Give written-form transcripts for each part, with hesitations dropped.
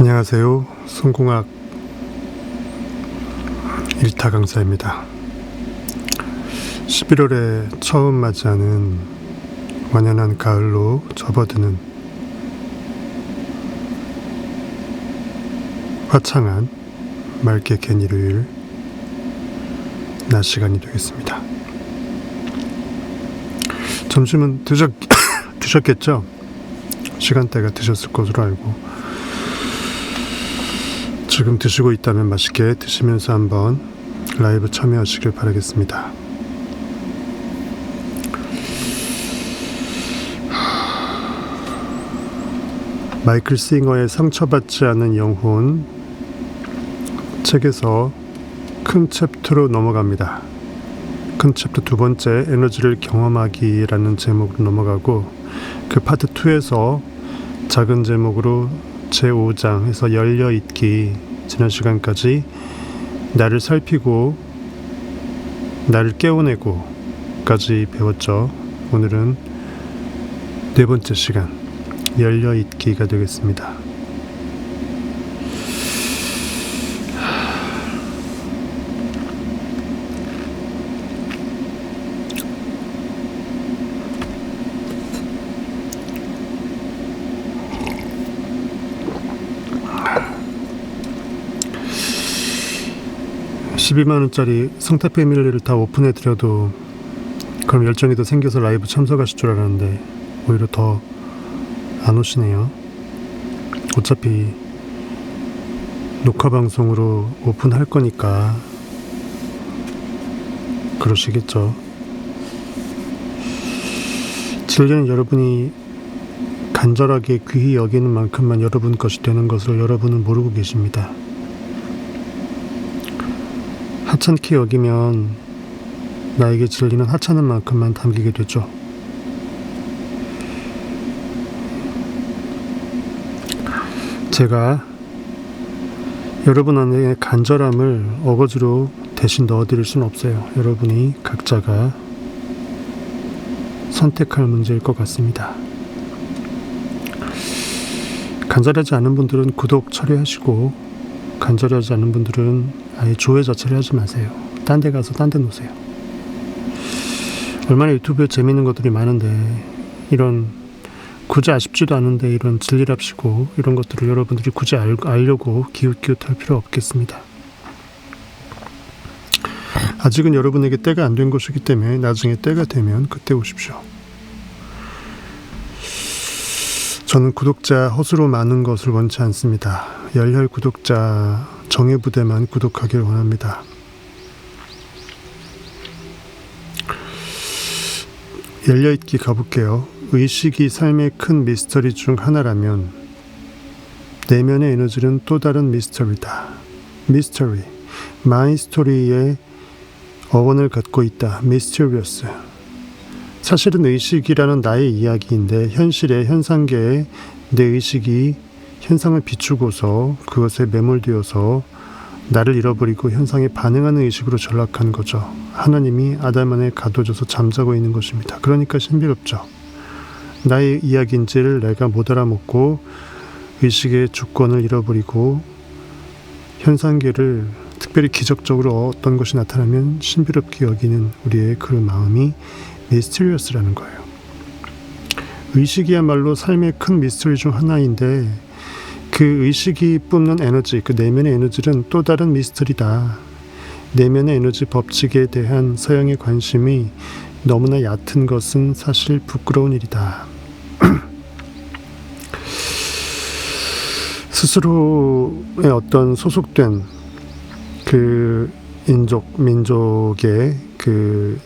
안녕하세요. 성공학 1타 강사입니다. 11월에 처음 맞이하는 완연한 가을로 접어드는 화창한 맑게 갠 일요일 낮 시간이 되겠습니다. 점심은 드셨겠죠? 시간대가 드셨을 것으로 알고, 지금 드시고 있다면 맛있게 드시면서 한번 라이브 참여하시길 바라겠습니다. 마이클 싱어의 상처받지 않은 영혼 책에서 큰 챕터로 넘어갑니다. 큰 챕터 두 번째, 에너지를 경험하기라는 제목으로 넘어가고, 그 파트 2에서 작은 제목으로 제5장에서 열려있기, 지난 시간까지 나를 살피고 나를 깨워내고 까지 배웠죠. 오늘은 네 번째 시간, 열려있기가 되겠습니다. $12만원짜리 성타 패밀리를 다 오픈해드려도 그럼 열정이 더 생겨서 라이브 참석하실 줄 알았는데 오히려 더 안 오시네요. 어차피 녹화방송으로 오픈할 거니까 그러시겠죠. 진리는 여러분이 간절하게 귀히 여기는 만큼만 여러분 것이 되는 것을 여러분은 모르고 계십니다. 하찮게 여기면 나에게 진리는 하찮은 만큼만 담기게 되죠. 제가 여러분 안에 간절함을 어거지로 대신 넣어드릴 수는 없어요. 여러분이 각자가 선택할 문제일 것 같습니다. 간절하지 않은 분들은 구독 처리하시고, 간절하지 않은 분들은 아예 조회 자체를 하지 마세요. 딴 데 가서 딴 데 놓으세요. 얼마나 유튜브에 재밌는 것들이 많은데, 이런 굳이 아쉽지도 않은데 이런 진리랍시고 이런 것들을 여러분들이 굳이 알려고 기웃기웃할 필요 없겠습니다. 아직은 여러분에게 때가 안 된 것이기 때문에 나중에 때가 되면 그때 오십시오. 저는 구독자 허수로 많은 것을 원치 않습니다. 열혈 구독자 정예부대만 구독하길 원합니다. 열려있기 가볼게요. 의식이 삶의 큰 미스터리 중 하나라면 내면의 에너지는 또 다른 미스터리다. 미스터리, 마이 스토리의 어원을 갖고 있다. 미스터리어스. 사실은 의식이라는 나의 이야기인데, 현실의 현상계에 내 의식이 현상을 비추고서 그것에 매몰되어서 나를 잃어버리고 현상에 반응하는 의식으로 전락한 거죠. 하나님이 아담 안에 가둬져서 잠자고 있는 것입니다. 그러니까 신비롭죠. 나의 이야기인지를 내가 못 알아먹고 의식의 주권을 잃어버리고 현상계를 특별히 기적적으로 어떤 것이 나타나면 신비롭게 여기는 우리의 그 마음이 미스테리어스라는 거예요. 의식이야말로 삶의 큰 미스터리 중 하나인데, 그 의식이 뿜는 에너지, 그 내면의 에너지는 또 다른 미스터리다. 내면의 에너지 법칙에 대한 서양의 관심이 너무나 얕은 것은 사실 부끄러운 일이다. 스스로의 어떤 소속된 그 민족의 그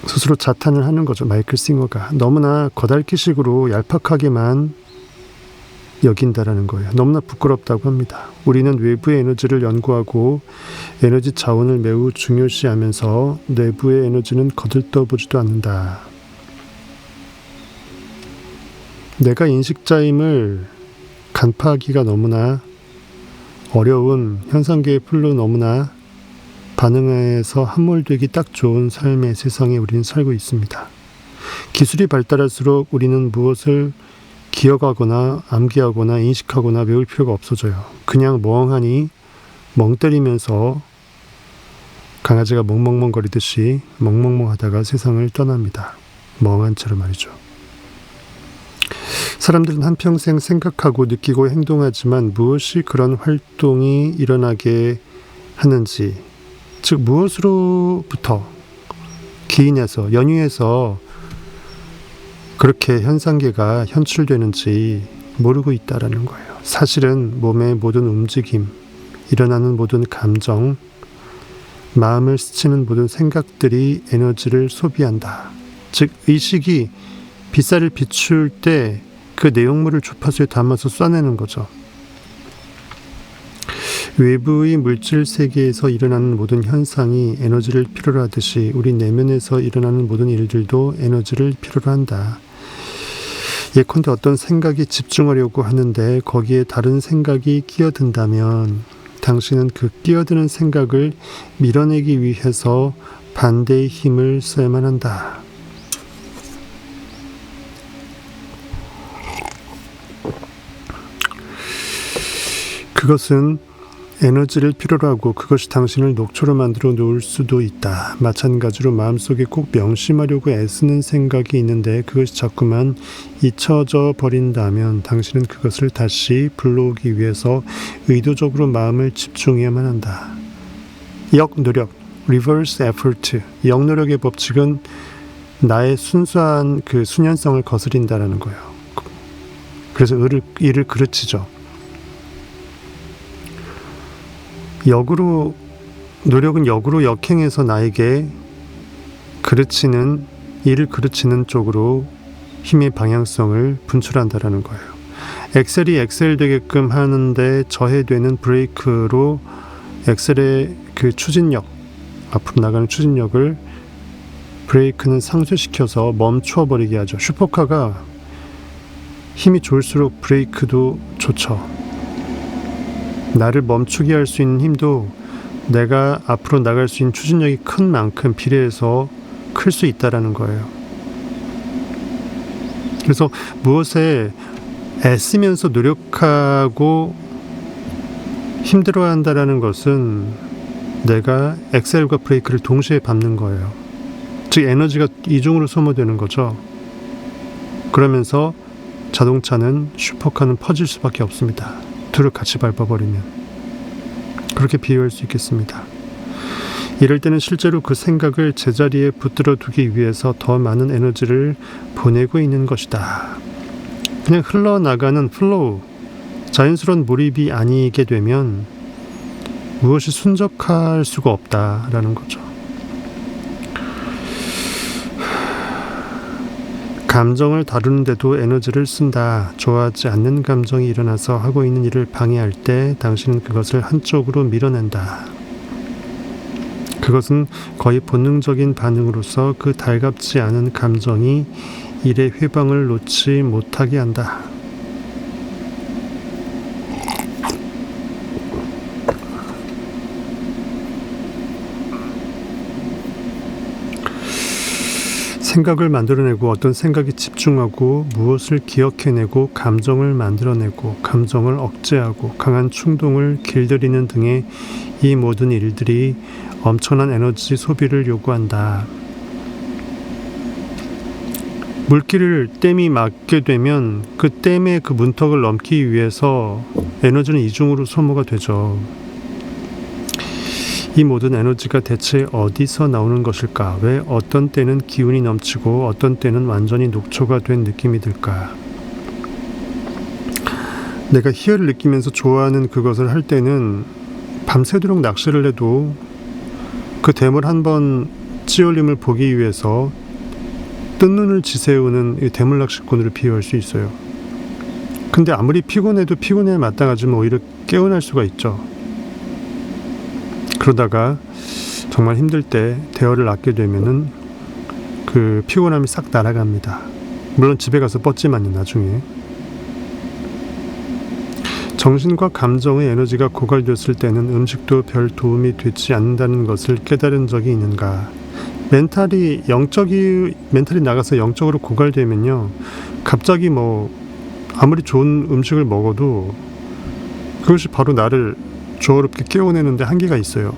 스스로 자탄을 하는 거죠. 마이클 싱어가 너무나 거달기식으로 얄팍하게만 여긴다라는 거예요. 너무나 부끄럽다고 합니다. 우리는 외부의 에너지를 연구하고 에너지 자원을 매우 중요시하면서 내부의 에너지는 거들떠보지도 않는다. 내가 인식자임을 간파하기가 너무나 어려운 현상계의 풀로 너무나 반응해서 함몰되기 딱 좋은 삶의 세상에 우리는 살고 있습니다. 기술이 발달할수록 우리는 무엇을 기억하거나 암기하거나 인식하거나 외울 필요가 없어져요. 그냥 멍하니 멍 때리면서 강아지가 멍멍멍거리듯이 멍멍멍 하다가 세상을 떠납니다. 멍한 채로 말이죠. 사람들은 한평생 생각하고 느끼고 행동하지만 무엇이 그런 활동이 일어나게 하는지, 즉 무엇으로부터 기인해서 연유해서 그렇게 현상계가 현출되는지 모르고 있다라는 거예요. 사실은 몸의 모든 움직임, 일어나는 모든 감정, 마음을 스치는 모든 생각들이 에너지를 소비한다. 즉 의식이 빗살을 비출 때 그 내용물을 주파수에 담아서 쏴내는 거죠. 외부의 물질 세계에서 일어나는 모든 현상이 에너지를 필요로 하듯이 우리 내면에서 일어나는 모든 일들도 에너지를 필요로 한다. 예컨대 어떤 생각이 집중하려고 하는데 거기에 다른 생각이 끼어든다면 당신은 그 끼어드는 생각을 밀어내기 위해서 반대의 힘을 써야만 한다. 그것은 에너지를 필요로 하고 그것이 당신을 녹초로 만들어 놓을 수도 있다. 마찬가지로 마음속에 꼭 명심하려고 애쓰는 생각이 있는데 그것이 자꾸만 잊혀져 버린다면 당신은 그것을 다시 불러오기 위해서 의도적으로 마음을 집중해야만 한다. 역노력, reverse effort, 역노력의 법칙은 나의 순수한 그 순연성을 거스린다라는 거예요. 그래서 이를 그르치죠. 노력은 역으로 역행해서 나에게 이를 그르치는 쪽으로 힘의 방향성을 분출한다라는 거예요. 엑셀이 엑셀 되게끔 하는데 저해되는 브레이크로 엑셀의 그 추진력, 앞으로 나가는 추진력을 브레이크는 상쇄시켜서 멈추어 버리게 하죠. 슈퍼카가 힘이 좋을수록 브레이크도 좋죠. 나를 멈추게 할 수 있는 힘도 내가 앞으로 나갈 수 있는 추진력이 큰 만큼 비례해서 클 수 있다라는 거예요. 그래서 무엇에 애쓰면서 노력하고 힘들어한다라는 것은 내가 엑셀과 브레이크를 동시에 밟는 거예요. 즉 에너지가 이중으로 소모되는 거죠. 그러면서 자동차는 슈퍼카는 퍼질 수밖에 없습니다. 둘을 같이 밟아버리면. 그렇게 비유할 수 있겠습니다. 이럴 때는 실제로 그 생각을 제자리에 붙들어 두기 위해서 더 많은 에너지를 보내고 있는 것이다. 그냥 흘러나가는 플로우, 자연스러운 몰입이 아니게 되면 무엇이 순적할 수가 없다라는 거죠. 감정을 다루는데도 에너지를 쓴다. 좋아하지 않는 감정이 일어나서 하고 있는 일을 방해할 때 당신은 그것을 한쪽으로 밀어낸다. 그것은 거의 본능적인 반응으로서 그 달갑지 않은 감정이 일의 회방을 놓지 못하게 한다. 생각을 만들어내고 어떤 생각에 집중하고 무엇을 기억해내고 감정을 만들어내고 감정을 억제하고 강한 충동을 길들이는 등의 이 모든 일들이 엄청난 에너지 소비를 요구한다. 물길을 댐이 막게 되면 그 댐의 그 문턱을 넘기 위해서 에너지는 이중으로 소모가 되죠. 이 모든 에너지가 대체 어디서 나오는 것일까? 왜 어떤 때는 기운이 넘치고 어떤 때는 완전히 녹초가 된 느낌이 들까? 내가 희열을 느끼면서 좋아하는 그것을 할 때는 밤새도록 낚시를 해도 그 댐을 한번 찌올림을 보기 위해서 뜬 눈을 지새우는 이 대물 낚시꾼으로 비유할 수 있어요. 근데 아무리 피곤해도 피곤에 마땅하지만 오히려 깨어날 수가 있죠. 그러다가 정말 힘들 때 대어를 낚게 되면은 그 피곤함이 싹 날아갑니다. 물론 집에 가서 뻗지만요, 나중에. 정신과 감정의 에너지가 고갈되었을 때는 음식도 별 도움이 되지 않는다는 것을 깨달은 적이 있는가? 멘탈이 나가서 영적으로 고갈되면요, 갑자기 아무리 좋은 음식을 먹어도 그것이 바로 나를 조화롭게 깨워내는데 한계가 있어요.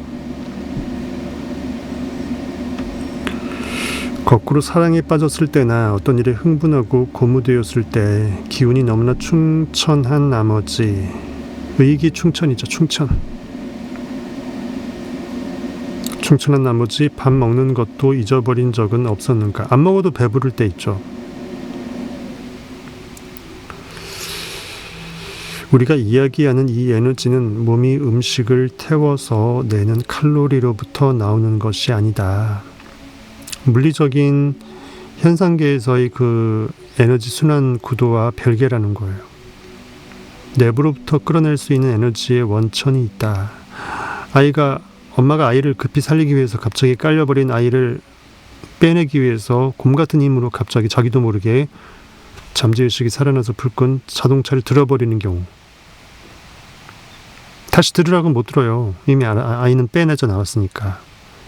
거꾸로 사랑에 빠졌을 때나 어떤 일에 흥분하고 고무되었을 때 기운이 너무나 충천한 나머지, 의기충천이죠. 충천한 나머지 밥 먹는 것도 잊어버린 적은 없었는가. 안 먹어도 배부를 때 있죠. 우리가 이야기하는 이 에너지는 몸이 음식을 태워서 내는 칼로리로부터 나오는 것이 아니다. 물리적인 현상계에서의 그 에너지 순환 구도와 별개라는 거예요. 내부로부터 끌어낼 수 있는 에너지의 원천이 있다. 엄마가 아이를 급히 살리기 위해서 갑자기 깔려버린 아이를 빼내기 위해서 곰 같은 힘으로 갑자기 자기도 모르게 잠재의식이 살아나서 불끈 자동차를 들어버리는 경우, 다시 들으라고 못 들어요. 이미 아이는 빼내져 나왔으니까.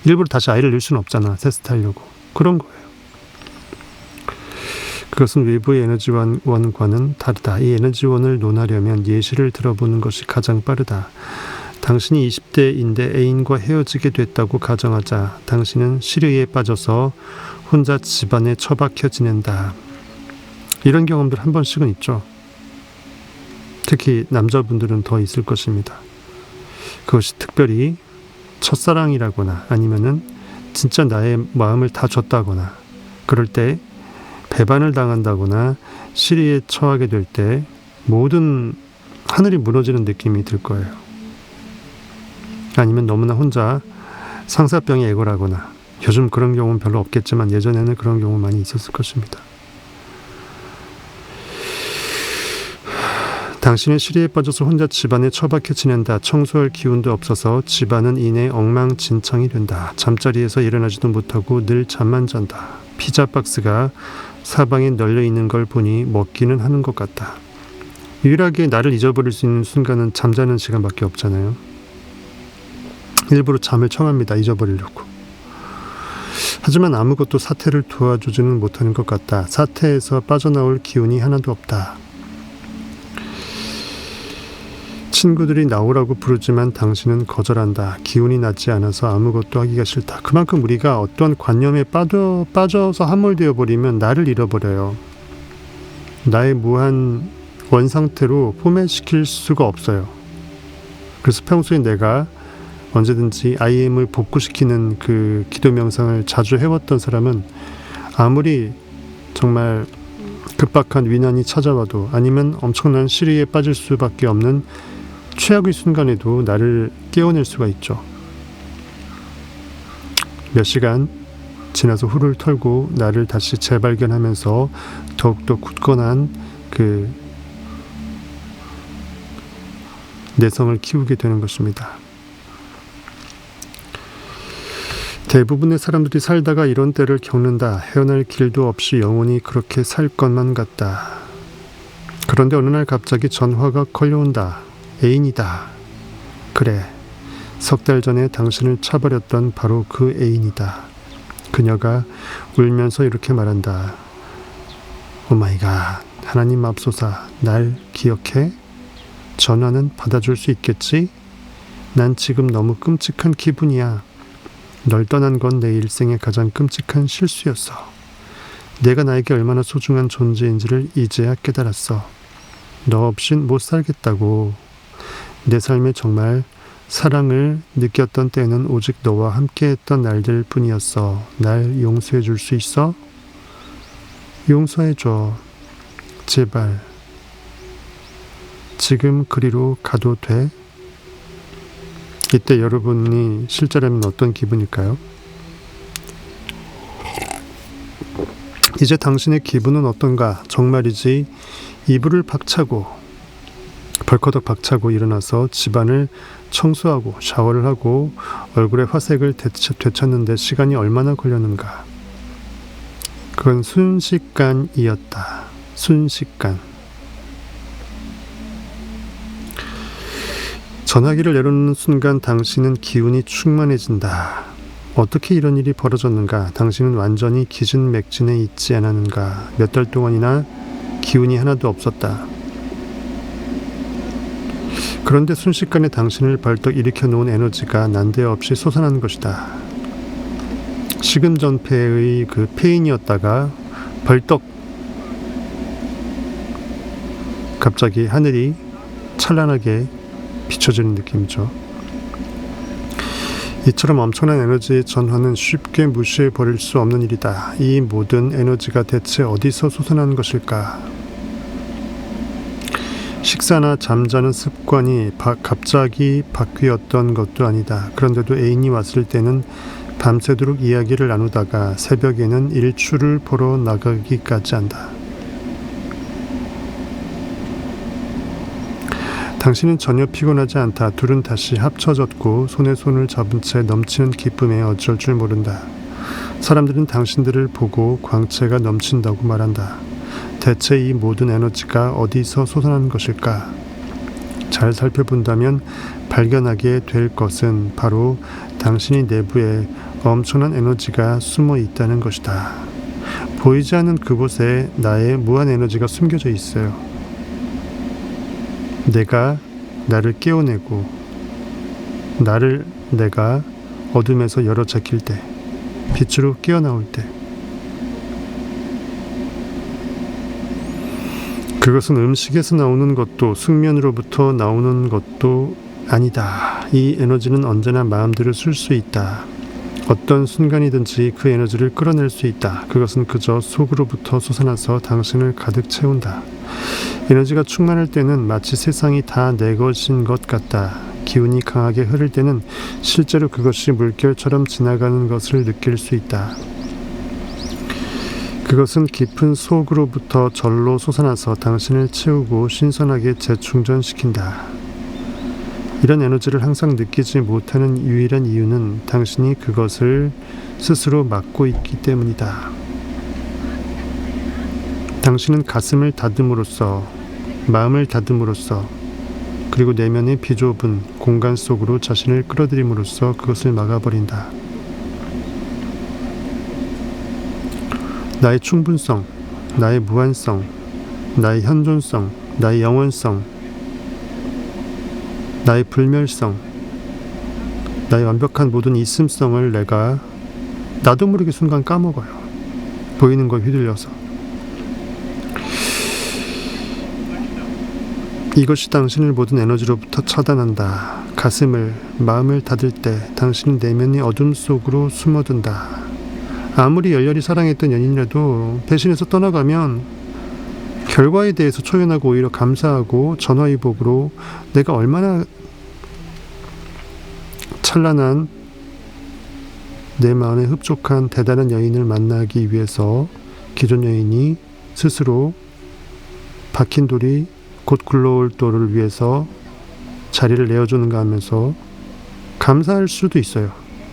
일부러 다시 아이를 넣을 수는 없잖아. 테스트하려고. 그런 거예요. 그것은 외부의 에너지원과는 다르다. 이 에너지원을 논하려면 예시를 들어보는 것이 가장 빠르다. 당신이 20대인데 애인과 헤어지게 됐다고 가정하자. 당신은 시류에 빠져서 혼자 집안에 처박혀 지낸다. 이런 경험들 한 번씩은 있죠. 특히 남자분들은 더 있을 것입니다. 그것이 특별히 첫사랑이라거나 아니면은 진짜 나의 마음을 다 줬다거나, 그럴 때 배반을 당한다거나 시리에 처하게 될 때 모든 하늘이 무너지는 느낌이 들 거예요. 아니면 너무나 혼자 상사병에 애걸하거나, 요즘 그런 경우는 별로 없겠지만 예전에는 그런 경우 많이 있었을 것입니다. 당신은 시리에 빠져서 혼자 집안에 처박혀 지낸다. 청소할 기운도 없어서 집안은 이내 엉망진창이 된다. 잠자리에서 일어나지도 못하고 늘 잠만 잔다. 피자 박스가 사방에 널려 있는 걸 보니 먹기는 하는 것 같다. 유일하게 나를 잊어버릴 수 있는 순간은 잠자는 시간밖에 없잖아요. 일부러 잠을 청합니다. 잊어버리려고. 하지만 아무것도 사태를 도와주지는 못하는 것 같다. 사태에서 빠져나올 기운이 하나도 없다. 친구들이 나오라고 부르지만 당신은 거절한다. 기운이 나지 않아서 아무것도 하기가 싫다. 그만큼 우리가 어떤 관념에 빠져서 함몰되어 버리면 나를 잃어버려요. 나의 무한 원상태로 포맷시킬 수가 없어요. 그래서 평소에 내가 언제든지 IM을 복구시키는 그 기도 명상을 자주 해왔던 사람은 아무리 정말 급박한 위난이 찾아와도, 아니면 엄청난 시리에 빠질 수밖에 없는 최악의 순간에도 나를 깨워낼 수가 있죠. 몇 시간 지나서 후를 털고 나를 다시 재발견하면서 더욱더 굳건한 그 내성을 키우게 되는 것입니다. 대부분의 사람들이 살다가 이런 때를 겪는다. 헤어날 길도 없이 영원히 그렇게 살 것만 같다. 그런데 어느 날 갑자기 전화가 걸려온다. 애인이다. 그래, 석 달 전에 당신을 차버렸던 바로 그 애인이다. 그녀가 울면서 이렇게 말한다. 오마이갓, 하나님 맙소사, 날 기억해? 전화는 받아줄 수 있겠지? 난 지금 너무 끔찍한 기분이야. 널 떠난 건 내 일생의 가장 끔찍한 실수였어. 내가 나에게 얼마나 소중한 존재인지를 이제야 깨달았어. 너 없인 못 살겠다고. 내 삶에 정말 사랑을 느꼈던 때는 오직 너와 함께했던 날들 뿐이었어. 날 용서해 줄 수 있어? 용서해줘. 제발. 지금 그리로 가도 돼? 이때 여러분이 실제라면 어떤 기분일까요? 이제 당신의 기분은 어떤가? 정말이지 이불을 벌커덕 박차고 일어나서 집안을 청소하고 샤워를 하고 얼굴에 화색을 되찾는데 시간이 얼마나 걸렸는가? 그건 순식간이었다. 순식간. 전화기를 내려놓는 순간 당신은 기운이 충만해진다. 어떻게 이런 일이 벌어졌는가? 당신은 완전히 기진맥진해 있지 않았는가? 몇 달 동안이나 기운이 하나도 없었다. 그런데 순식간에 당신을 벌떡 일으켜 놓은 에너지가 난데없이 솟아나는 것이다. 식은전폐의 그 폐인이었다가 벌떡 갑자기 하늘이 찬란하게 비춰지는 느낌이죠. 이처럼 엄청난 에너지의 전환은 쉽게 무시해 버릴 수 없는 일이다. 이 모든 에너지가 대체 어디서 솟아나는 것일까? 식사나 잠자는 습관이 갑자기 바뀌었던 것도 아니다. 그런데도 애인이 왔을 때는 밤새도록 이야기를 나누다가 새벽에는 일출을 보러 나가기까지 한다. 당신은 전혀 피곤하지 않다. 둘은 다시 합쳐졌고 손에 손을 잡은 채 넘치는 기쁨에 어쩔 줄 모른다. 사람들은 당신들을 보고 광채가 넘친다고 말한다. 대체 이 모든 에너지가 어디서 솟아나는 것일까? 잘 살펴본다면 발견하게 될 것은 바로 당신이 내부에 엄청난 에너지가 숨어 있다는 것이다. 보이지 않는 그곳에 나의 무한 에너지가 숨겨져 있어요. 내가 나를 깨워내고 내가 어둠에서 열어 제낄 때, 빛으로 깨어나올 때, 그것은 음식에서 나오는 것도 숙면으로부터 나오는 것도 아니다. 이 에너지는 언제나 마음대로 쓸 수 있다. 어떤 순간이든지 그 에너지를 끌어낼 수 있다. 그것은 그저 속으로부터 솟아나서 당신을 가득 채운다. 에너지가 충만할 때는 마치 세상이 다 내 것인 것 같다. 기운이 강하게 흐를 때는 실제로 그것이 물결처럼 지나가는 것을 느낄 수 있다. 그것은 깊은 속으로부터 절로 솟아나서 당신을 채우고 신선하게 재충전시킨다. 이런 에너지를 항상 느끼지 못하는 유일한 이유는 당신이 그것을 스스로 막고 있기 때문이다. 당신은 가슴을 다듬으로써, 마음을 다듬으로써, 그리고 내면의 비좁은 공간 속으로 자신을 끌어들임으로써 그것을 막아버린다. 나의 충분성, 나의 무한성, 나의 현존성, 나의 영원성, 나의 불멸성, 나의 완벽한 모든 있음성을 내가 나도 모르게 순간 까먹어요. 보이는 거에 휘둘려서. 이것이 당신을 모든 에너지로부터 차단한다. 가슴을, 마음을 닫을 때 당신은 내면의 어둠 속으로 숨어든다. 아무리 열렬히 사랑했던 연인이라도 배신해서 떠나가면 결과에 대해서 초연하고 오히려 감사하고 전화위복으로 내가 얼마나 찬란한 내 마음에 흡족한 대단한 여인을 만나기 위해서 기존 여인이 스스로 박힌 돌이 곧 굴러올 돌을 위해서 자리를 내어주는가 하면서 감사할 수도 있어요.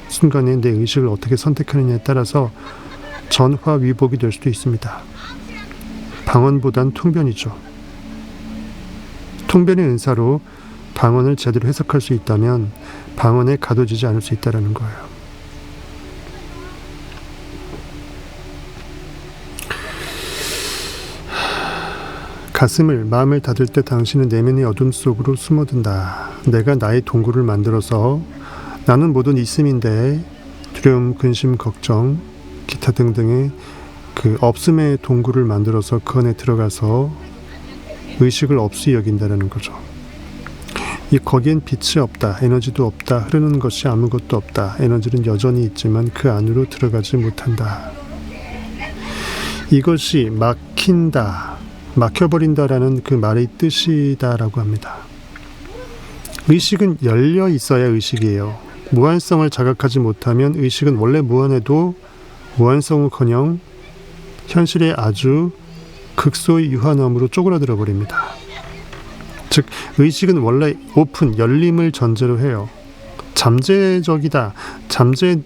순간에 내 의식을 어떻게 선택하느냐에 따라서 전화위복이 될 수도 있습니다. 방언보단 통변이죠. 통변의 은사로 방언을 제대로 해석할 수 있다면 방언에 가둬지지 않을 수 있다는 거예요. 가슴을, 마음을 닫을 때 당신은 내면의 어둠 속으로 숨어든다. 내가 나의 동굴을 만들어서 나는 모든 있음인데 두려움, 근심, 걱정, 기타 등등의 그 없음의 동굴을 만들어서 그 안에 들어가서 의식을 없이 여긴다는 거죠. 거기엔 빛이 없다, 에너지도 없다, 흐르는 것이 아무것도 없다. 에너지는 여전히 있지만 그 안으로 들어가지 못한다. 이것이 막힌다, 막혀버린다라는 그 말의 뜻이다라고 합니다. 의식은 열려 있어야 의식이에요. 무한성을 자각하지 못하면 의식은 원래 무한해도 무한성은커녕 현실의 아주 극소의 유한함으로 쪼그라들어 버립니다. 즉 의식은 원래 오픈, 열림을 전제로 해요. 잠재적이다, 잠재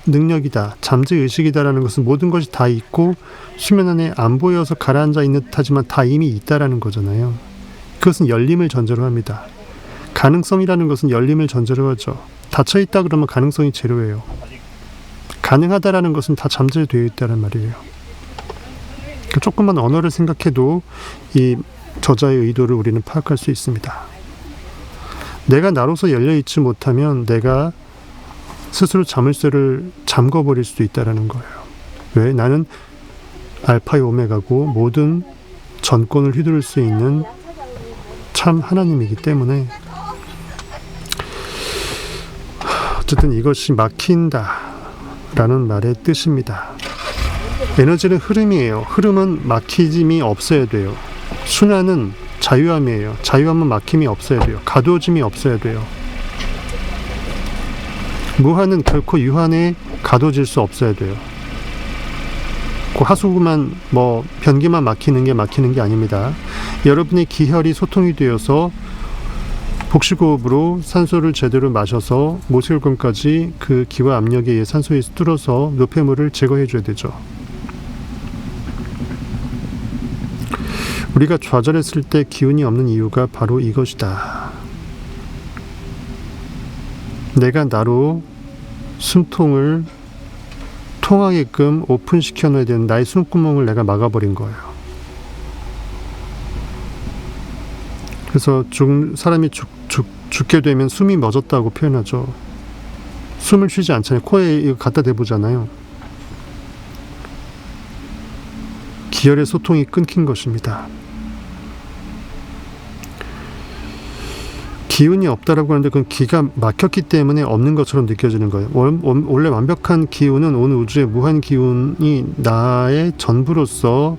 능력이다, 잠재 의식이다라는 것은 모든 것이 다 있고 수면 안에 안 보여서 가라앉아 있는 듯하지만 다 이미 있다라는 거잖아요. 그것은 열림을 전제로 합니다. 가능성이라는 것은 열림을 전제로 하죠. 닫혀있다 그러면 가능성이 제로예요. 가능하다라는 것은 다 잠재되어 있다는 말이에요. 조금만 언어를 생각해도 이 저자의 의도를 우리는 파악할 수 있습니다. 내가 나로서 열려있지 못하면 내가 스스로 자물쇠를 잠궈버릴 수도 있다는 거예요. 왜? 나는 알파의 오메가고 모든 전권을 휘두를 수 있는 참 하나님이기 때문에. 어쨌든 이것이 막힌다라는 말의 뜻입니다. 에너지는 흐름이에요. 흐름은 막힘이 없어야 돼요. 순환은 자유함이에요. 자유함은 막힘이 없어야 돼요. 가두어짐이 없어야 돼요. 무한은 결코 유한에 가둬질 수 없어야 돼요. 그 하수구만 변기만 막히는 게 아닙니다. 여러분의 기혈이 소통이 되어서 복식호흡으로 산소를 제대로 마셔서 모세혈관까지 그 기와 압력에 의해 산소에 뚫어서 노폐물을 제거해 줘야 되죠. 우리가 좌절했을 때 기운이 없는 이유가 바로 이것이다. 내가 나로 숨통을 통하게끔 오픈시켜 놔야 되는 나의 숨구멍을 내가 막아버린 거예요. 그래서 사람이 죽게 되면 숨이 멎었다고 표현하죠. 숨을 쉬지 않잖아요. 코에 이거 갖다 대보잖아요. 기혈의 소통이 끊긴 것입니다. 기운이 없다라고 하는데 그건 기가 막혔기 때문에 없는 것처럼 느껴지는 거예요. 원래 완벽한 기운은 온 우주의 무한 기운이 나의 전부로서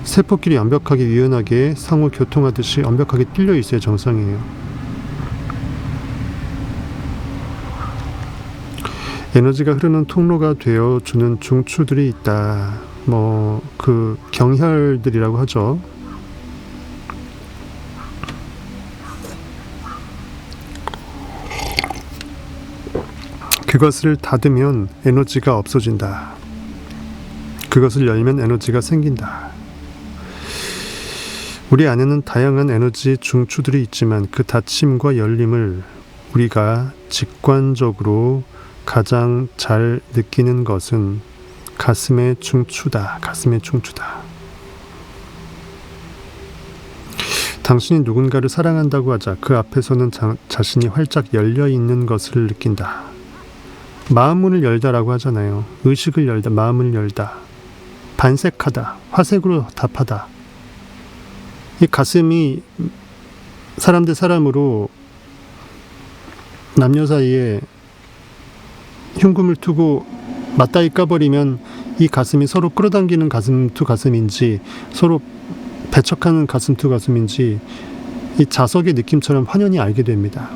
세포끼리 완벽하게 유연하게 상호 교통하듯이 완벽하게 뚫려 있어야 정상이에요. 에너지가 흐르는 통로가 되어 주는 중추들이 있다. 그 경혈들이라고 하죠. 그것을 닫으면 에너지가 없어진다. 그것을 열면 에너지가 생긴다. 우리 안에는 다양한 에너지 중추들이 있지만 그 닫힘과 열림을 우리가 직관적으로 가장 잘 느끼는 것은 가슴의 중추다. 가슴의 중추다. 당신이 누군가를 사랑한다고 하자 그 앞에서는 자신이 활짝 열려있는 것을 느낀다. 마음 문을 열다라고 하잖아요. 의식을 열다, 마음을 열다. 반색하다, 화색으로 답하다. 이 가슴이 사람 대 사람으로 남녀 사이에 흉금을 두고 맞다이 까버리면 이 가슴이 서로 끌어당기는 가슴 투 가슴인지 서로 배척하는 가슴 투 가슴인지 이 자석의 느낌처럼 환연히 알게 됩니다.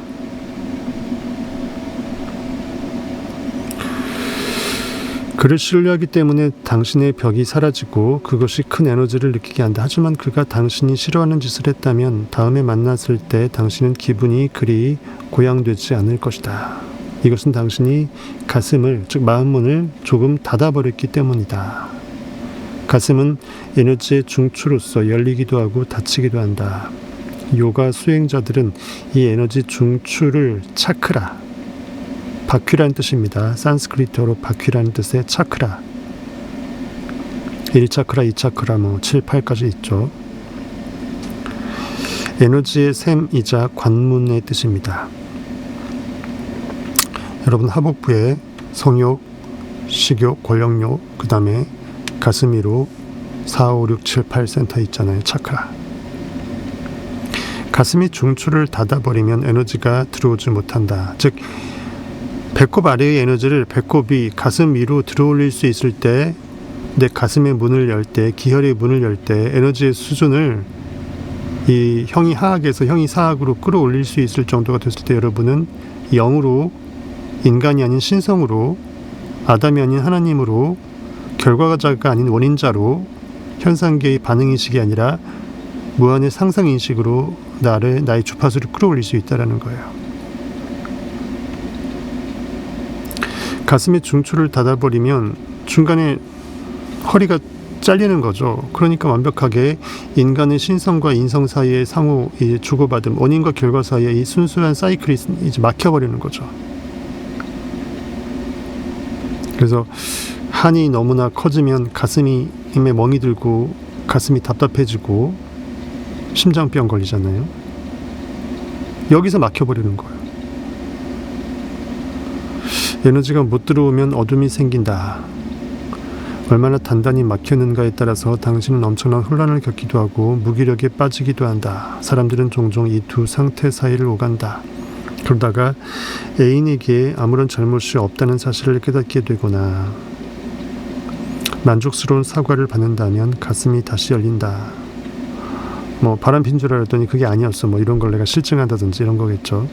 그를 신뢰하기 때문에 당신의 벽이 사라지고 그것이 큰 에너지를 느끼게 한다. 하지만 그가 당신이 싫어하는 짓을 했다면 다음에 만났을 때 당신은 기분이 그리 고양되지 않을 것이다. 이것은 당신이 가슴을, 즉 마음문을 조금 닫아버렸기 때문이다. 가슴은 에너지의 중추로서 열리기도 하고 닫히기도 한다. 요가 수행자들은 이 에너지 중추를 차크라, 바퀴라는 뜻입니다. 산스크리트어로 바퀴라는 뜻의 차크라. 1차크라, 2차크라, 7, 8까지 있죠. 에너지의 샘이자 관문의 뜻입니다. 여러분 하복부에 성욕, 식욕, 권력욕, 그 다음에 가슴 위로 4, 5, 6, 7, 8 센터 있잖아요. 차크라. 가슴이 중추를 닫아버리면 에너지가 들어오지 못한다. 즉 배꼽 아래의 에너지를 배꼽이 가슴 위로 들어올릴 수 있을 때, 내 가슴의 문을 열 때, 기혈의 문을 열 때 에너지의 수준을 이 형이 하악에서 형이 사악으로 끌어올릴 수 있을 정도가 됐을 때 여러분은 영으로, 인간이 아닌 신성으로, 아담이 아닌 하나님으로, 결과자가 아닌 원인자로 현상계의 반응인식이 아니라 무한의 상상인식으로 나의 주파수를 끌어올릴 수 있다는 거예요. 가슴의 중추를 닫아버리면 중간에 허리가 잘리는 거죠. 그러니까 완벽하게 인간의 신성과 인성 사이의 상호 주고받음, 원인과 결과 사이의 이 순수한 사이클이 이제 막혀버리는 거죠. 그래서 한이 너무나 커지면 가슴이 힘에 멍이 들고 가슴이 답답해지고 심장병 걸리잖아요. 여기서 막혀버리는 거예요. 에너지가 못 들어오면 어둠이 생긴다. 얼마나 단단히 막혔는가에 따라서 당신은 엄청난 혼란을 겪기도 하고 무기력에 빠지기도 한다. 사람들은 종종 이 두 상태 사이를 오간다. 그러다가 애인에게 아무런 잘못이 없다는 사실을 깨닫게 되거나 만족스러운 사과를 받는다면 가슴이 다시 열린다. 바람핀 줄 알았더니 그게 아니었어. 이런 걸 내가 실증한다든지 이런 거겠죠.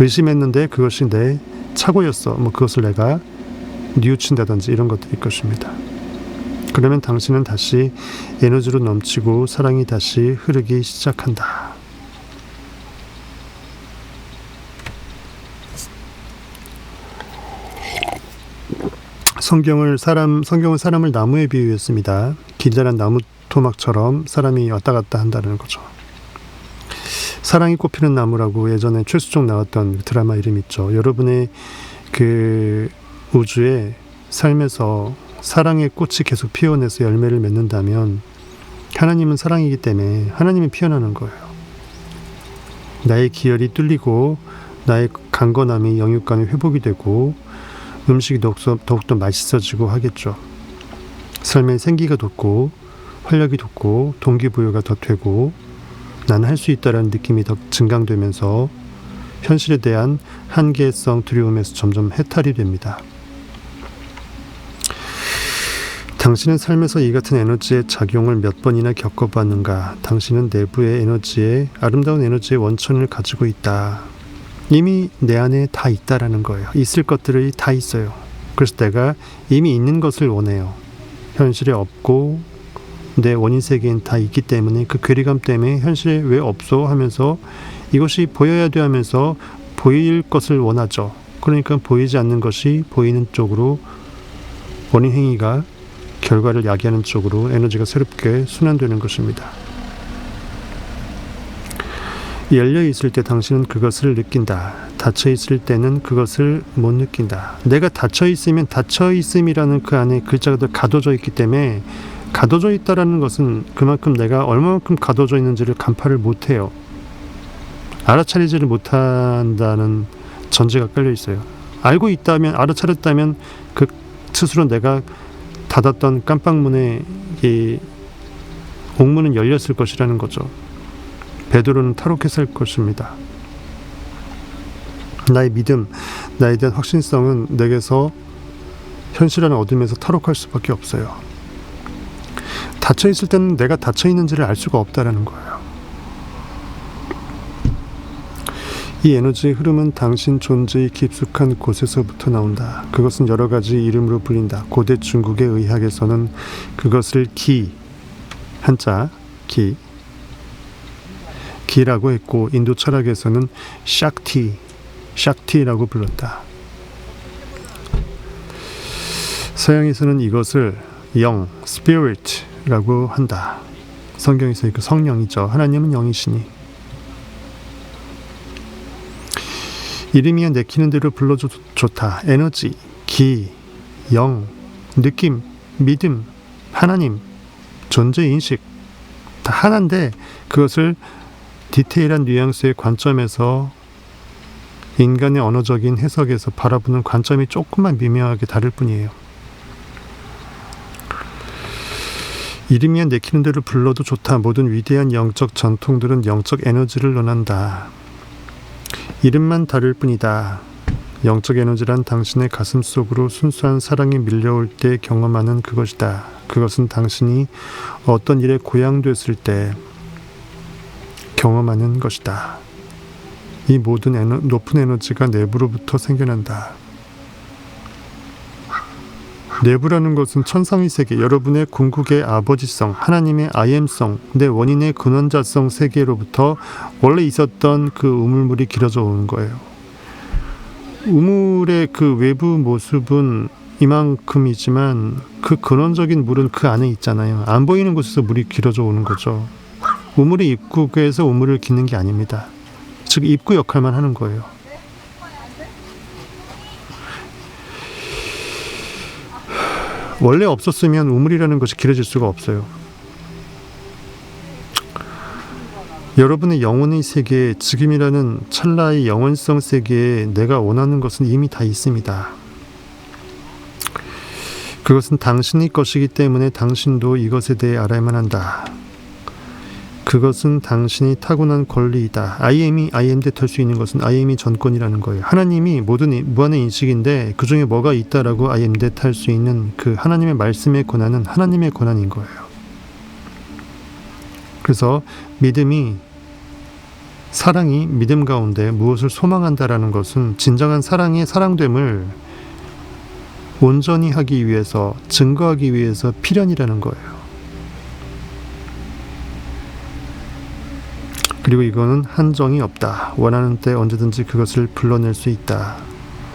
의심했는데 그것이 내 착오였어. 그것을 내가 뉘우친다든지 이런 것들일 것입니다. 그러면 당신은 다시 에너지로 넘치고 사랑이 다시 흐르기 시작한다. 성경은 사람을 나무에 비유했습니다. 길다란 나무 토막처럼 사람이 왔다 갔다 한다는 거죠. 사랑이 꽃피는 나무라고 예전에 최수종 나왔던 드라마 이름 있죠. 여러분의 그 우주의 삶에서 사랑의 꽃이 계속 피어내서 열매를 맺는다면 하나님은 사랑이기 때문에 하나님이 피어나는 거예요. 나의 기혈이 뚫리고 나의 강건함이 영육간에 회복이 되고 음식이 더욱더 맛있어지고 하겠죠. 삶의 생기가 돋고 활력이 돋고 동기부여가 더 되고 나는 할 수 있다라는 느낌이 더 증강되면서 현실에 대한 한계성 두려움에서 점점 해탈이 됩니다. 당신은 삶에서 이 같은 에너지의 작용을 몇 번이나 겪어봤는가? 당신은 내부의 에너지에 아름다운 에너지의 원천을 가지고 있다. 이미 내 안에 다 있다라는 거예요. 있을 것들이 다 있어요. 그래서 내가 이미 있는 것을 원해요. 현실에 없고 내 원인 세계엔 다 있기 때문에 그 괴리감 때문에 현실에 왜 없어 하면서 이것이 보여야 돼 하면서 보일 것을 원하죠. 그러니까 보이지 않는 것이 보이는 쪽으로 원인 행위가 결과를 야기하는 쪽으로 에너지가 새롭게 순환되는 것입니다. 열려 있을 때 당신은 그것을 느낀다. 닫혀 있을 때는 그것을 못 느낀다. 내가 닫혀 있으면 닫혀 있음이라는 그 안에 글자가 더 가둬져 있기 때문에 가둬져 있다라는 것은 그만큼 내가 얼마만큼 가둬져 있는지를 간파를 못 해요. 알아차리지를 못한다는 전제가 깔려 있어요. 알고 있다면, 알아차렸다면 그 스스로 내가 닫았던 깜빡문에 이 옥문은 열렸을 것이라는 거죠. 베드로는 탈옥했을 것입니다. 나의 믿음, 나에 대한 확신성은 내게서 현실이라는 어둠에서 탈옥할 수밖에 없어요. 닫혀 있을 때는 내가 닫혀 있는지를 알 수가 없다라는 거예요. 이 에너지의 흐름은 당신 존재의 깊숙한 곳에서부터 나온다. 그것은 여러 가지 이름으로 불린다. 고대 중국의 의학에서는 그것을 기, 한자 기, 기라고 했고 인도 철학에서는 샥티라고 불렀다. 서양에서는 이것을 영, spirit라고 한다. 성경에서 그 성령이죠. 하나님은 영이시니 이름이야 내키는 대로 불러줘도 좋다. 에너지, 기, 영, 느낌, 믿음, 하나님, 존재인식 다 하나인데 그것을 디테일한 뉘앙스의 관점에서 인간의 언어적인 해석에서 바라보는 관점이 조금만 미묘하게 다를 뿐이에요. 이름이야 내키는 대로 불러도 좋다. 모든 위대한 영적 전통들은 영적 에너지를 논한다. 이름만 다를 뿐이다. 영적 에너지란 당신의 가슴 속으로 순수한 사랑이 밀려올 때 경험하는 그것이다. 그것은 당신이 어떤 일에 고양됐을 때 경험하는 것이다. 이 모든 높은 에너지가 내부로부터 생겨난다. 내부라는 것은 천상의 세계, 여러분의 궁극의 아버지성, 하나님의 아이엠성, 내 원인의 근원자성 세계로부터 원래 있었던 그 우물물이 길어져 오는 거예요. 우물의 그 외부 모습은 이만큼이지만 그 근원적인 물은 그 안에 있잖아요. 안 보이는 곳에서 물이 길어져 오는 거죠. 우물의 입구에서 우물을 기는 게 아닙니다. 즉 입구 역할만 하는 거예요. 원래 없었으면 우물이라는 것이 길어질 수가 없어요. 여러분의 영혼의 세계에, 지금이라는 찰나의 영원성 세계에 내가 원하는 것은 이미 다 있습니다. 그것은 당신의 것이기 때문에 당신도 이것에 대해 알아야만 한다. 그것은 당신이 타고난 권리이다. I am that 할 수 있는 것은 I am이 전권이라는 거예요. 하나님이 무한의 인식인데 그 중에 뭐가 있다라고 I am that 할 수 있는 그 하나님의 말씀의 권한은 하나님의 권한인 거예요. 그래서 사랑이 믿음 가운데 무엇을 소망한다라는 것은 진정한 사랑의 사랑됨을 온전히 하기 위해서, 증거하기 위해서 필연이라는 거예요. 그리고 이거는 한정이 없다. 원하는 때 언제든지 그것을 불러낼 수 있다.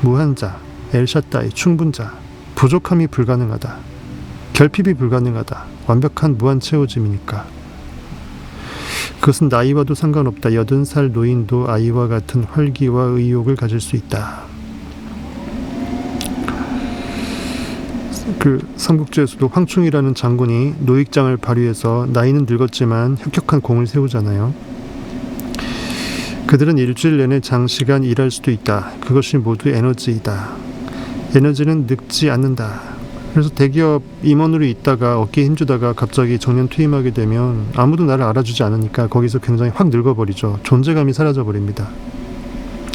무한자, 엘샤다이, 충분자, 부족함이 불가능하다. 결핍이 불가능하다. 완벽한 무한 채워짐이니까. 그것은 나이와도 상관없다. 80살 노인도 아이와 같은 활기와 의욕을 가질 수 있다. 그 삼국지에서도 황충이라는 장군이 노익장을 발휘해서 나이는 늙었지만 혁혁한 공을 세우잖아요. 그들은 일주일 내내 장시간 일할 수도 있다. 그것이 모두 에너지이다. 에너지는 늙지 않는다. 그래서 대기업 임원으로 있다가 어깨에 힘주다가 갑자기 정년 퇴임하게 되면 아무도 나를 알아주지 않으니까 거기서 굉장히 확 늙어버리죠. 존재감이 사라져버립니다.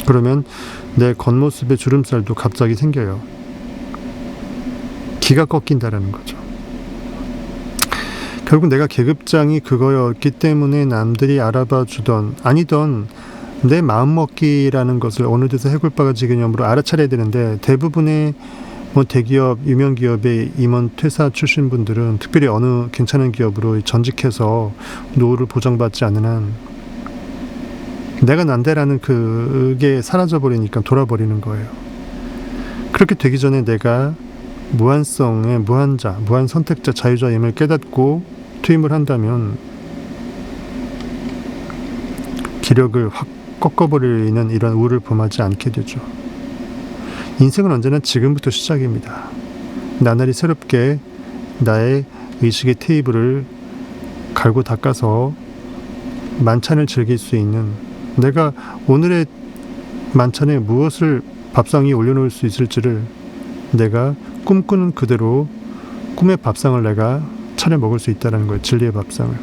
그러면 내 겉모습에 주름살도 갑자기 생겨요. 기가 꺾인다라는 거죠. 결국 내가 계급장이 그거였기 때문에 남들이 알아봐 주던 아니던 내 마음먹기라는 것을 어느 데서 해골바가지 개념으로 알아차려야 되는데, 대부분의 대기업, 유명기업의 임원 퇴사 출신 분들은 특별히 어느 괜찮은 기업으로 전직해서 노후를 보장받지 않는 한 내가 난데라는 그게 사라져버리니까 돌아버리는 거예요. 그렇게 되기 전에 내가 무한성의 무한자, 무한 선택자, 자유자임을 깨닫고 퇴임을 한다면 기력을 확 꺾어버리는 이런 우를 범하지 않게 되죠. 인생은 언제나 지금부터 시작입니다. 나날이 새롭게 나의 의식의 테이블을 갈고 닦아서 만찬을 즐길 수 있는, 내가 오늘의 만찬에 무엇을 밥상 위에 올려놓을 수 있을지를 내가 꿈꾸는 그대로 꿈의 밥상을 내가 차려 먹을 수 있다는 거예요. 진리의 밥상을.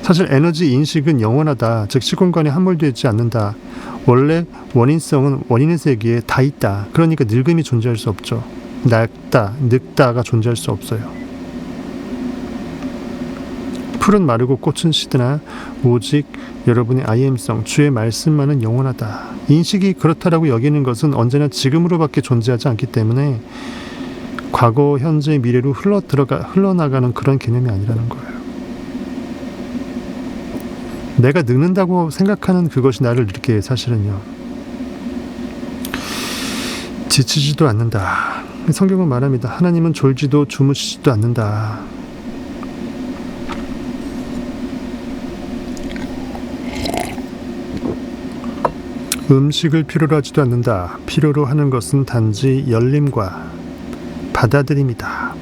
사실 에너지 인식은 영원하다. 즉 시공간에 함몰되지 않는다. 원래 원인성은 원인의 세계에 다 있다. 그러니까 늙음이 존재할 수 없죠. 늙다가 존재할 수 없어요. 풀은 마르고 꽃은 시드나 오직 여러분의 IM성, 주의 말씀만은 영원하다. 인식이 그렇다라고 여기는 것은 언제나 지금으로밖에 존재하지 않기 때문에 과거, 현재, 미래로 흘러나가는 그런 개념이 아니라는 거예요. 내가 늙는다고 생각하는 그것이 나를 늙게 해. 사실은요. 지치지도 않는다. 성경은 말합니다. 하나님은 졸지도 주무시지도 않는다. 음식을 필요로 하지도 않는다. 필요로 하는 것은 단지 열림과 받아들임이다.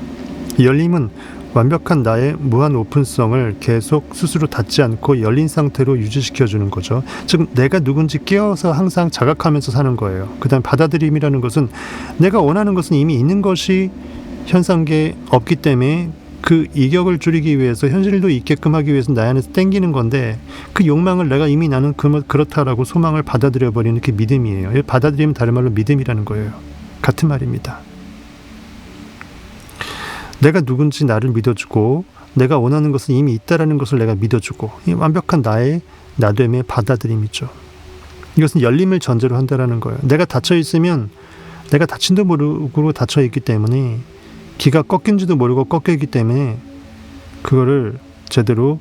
열림은 완벽한 나의 무한 오픈성을 계속 스스로 닫지 않고 열린 상태로 유지시켜주는 거죠. 즉 내가 누군지 깨어서 항상 자각하면서 사는 거예요. 그 다음 받아들임이라는 것은 내가 원하는 것은 이미 있는 것이 현상계에 없기 때문에 그 이격을 줄이기 위해서, 현실도 있게끔 하기 위해서 나 안에서 땡기는 건데, 그 욕망을 내가 이미 나는 그렇다라고 소망을 받아들여버리는 게 믿음이에요. 받아들이면 다른 말로 믿음이라는 거예요. 같은 말입니다. 내가 누군지 나를 믿어주고 내가 원하는 것은 이미 있다라는 것을 내가 믿어주고, 이 완벽한 나의 나됨의 받아들임이죠. 이것은 열림을 전제로 한다라는 거예요. 내가 닫혀있으면 내가 닫힌도 모르고 닫혀있기 때문에, 기가 꺾인지도 모르고 꺾여있기 때문에 그거를 제대로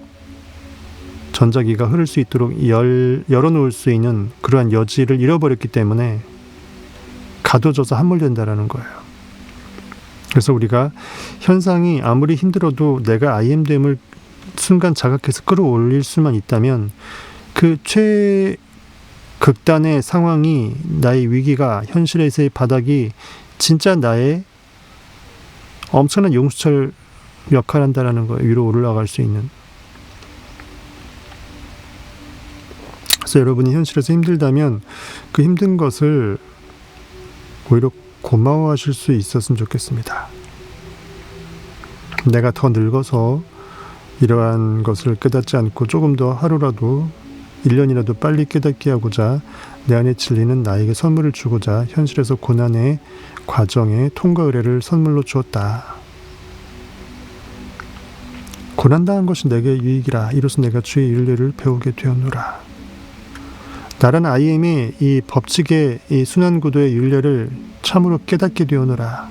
전자기가 흐를 수 있도록 열어놓을 수 있는 그러한 여지를 잃어버렸기 때문에 가둬져서 함몰된다라는 거예요. 그래서 우리가 현상이 아무리 힘들어도 내가 IM됨을 순간 자각해서 끌어올릴 수만 있다면, 그 최극단의 상황이, 나의 위기가, 현실에서의 바닥이 진짜 나의 엄청난 용수철 역할을 한다는 거예요. 위로 올라갈 수 있는. 그래서 여러분이 현실에서 힘들다면 그 힘든 것을 오히려 고마워하실 수 있었으면 좋겠습니다. 내가 더 늙어서 이러한 것을 깨닫지 않고 조금 더 하루라도 1년이라도 빨리 깨닫게 하고자 내 안에 진리는 나에게 선물을 주고자 현실에서 고난의 과정에 통과 의뢰를 선물로 주었다. 고난당한 것이 내게 유익이라 이로써 내가 주의 윤례를 배우게 되었노라. 나란 IM이 이 법칙의 이 순환구도의 윤례를 참으로 깨닫게 되었노라.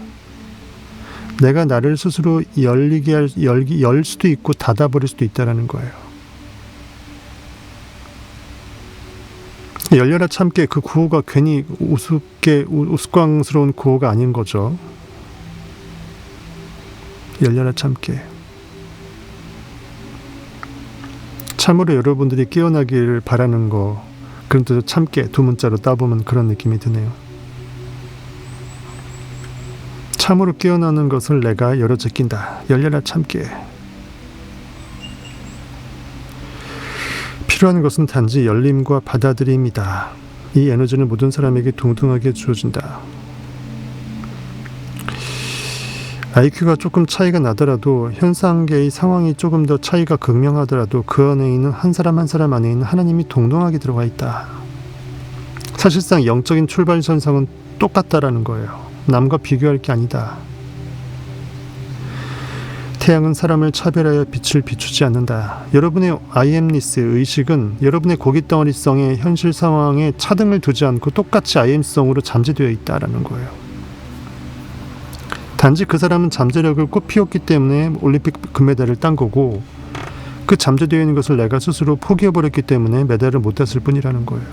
내가 나를 스스로 열 수도 있고 닫아버릴 수도 있다는 거예요. 열려라 참깨, 그 구호가 괜히 우스꽝스러운 구호가 아닌 거죠. 열려라 참깨. 참으로 여러분들이 깨어나기를 바라는 거, 그런 뜻으로 참깨 두 문자로 따보면 그런 느낌이 드네요. 참으로 깨어나는 것을 내가 열어 제낀다. 열려라 참깨. 필요한 것은 단지 열림과 받아들임이다. 이 에너지는 모든 사람에게 동등하게 주어진다. IQ가 조금 차이가 나더라도 현상계의 상황이 조금 더 차이가 극명하더라도 그 안에 있는 한 사람 한 사람 안에 있는 하나님이 동등하게 들어가 있다. 사실상 영적인 출발선상은 똑같다라는 거예요. 남과 비교할 게 아니다. 태양은 사람을 차별하여 빛을 비추지 않는다. 여러분의 IM니스 의식은 여러분의 고깃덩어리성의 현실 상황에 차등을 두지 않고 똑같이 IM성으로 잠재되어 있다라는 거예요. 단지 그 사람은 잠재력을 꽃 피웠기 때문에 올림픽 금메달을 딴 거고, 그 잠재되어 있는 것을 내가 스스로 포기해버렸기 때문에 메달을 못 땄을 뿐이라는 거예요.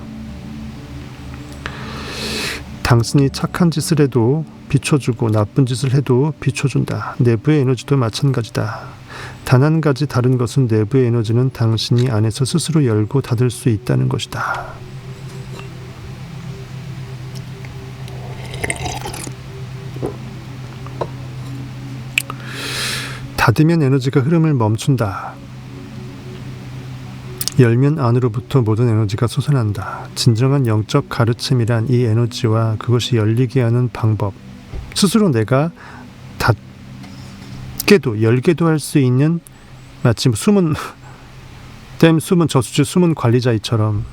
당신이 착한 짓을 해도 비춰주고 나쁜 짓을 해도 비춰준다. 내부의 에너지도 마찬가지다. 단 한 가지 다른 것은 내부의 에너지는 당신이 안에서 스스로 열고 닫을 수 있다는 것이다. 닫으면 에너지가 흐름을 멈춘다. 열면 안으로부터 모든 에너지가 솟아난다. 진정한 영적 가르침이란 이 에너지와 그것이 열리게 하는 방법, 스스로 내가 닫게도 열게도 할 수 있는, 마치 숨은 저수지 숨은 관리자이처럼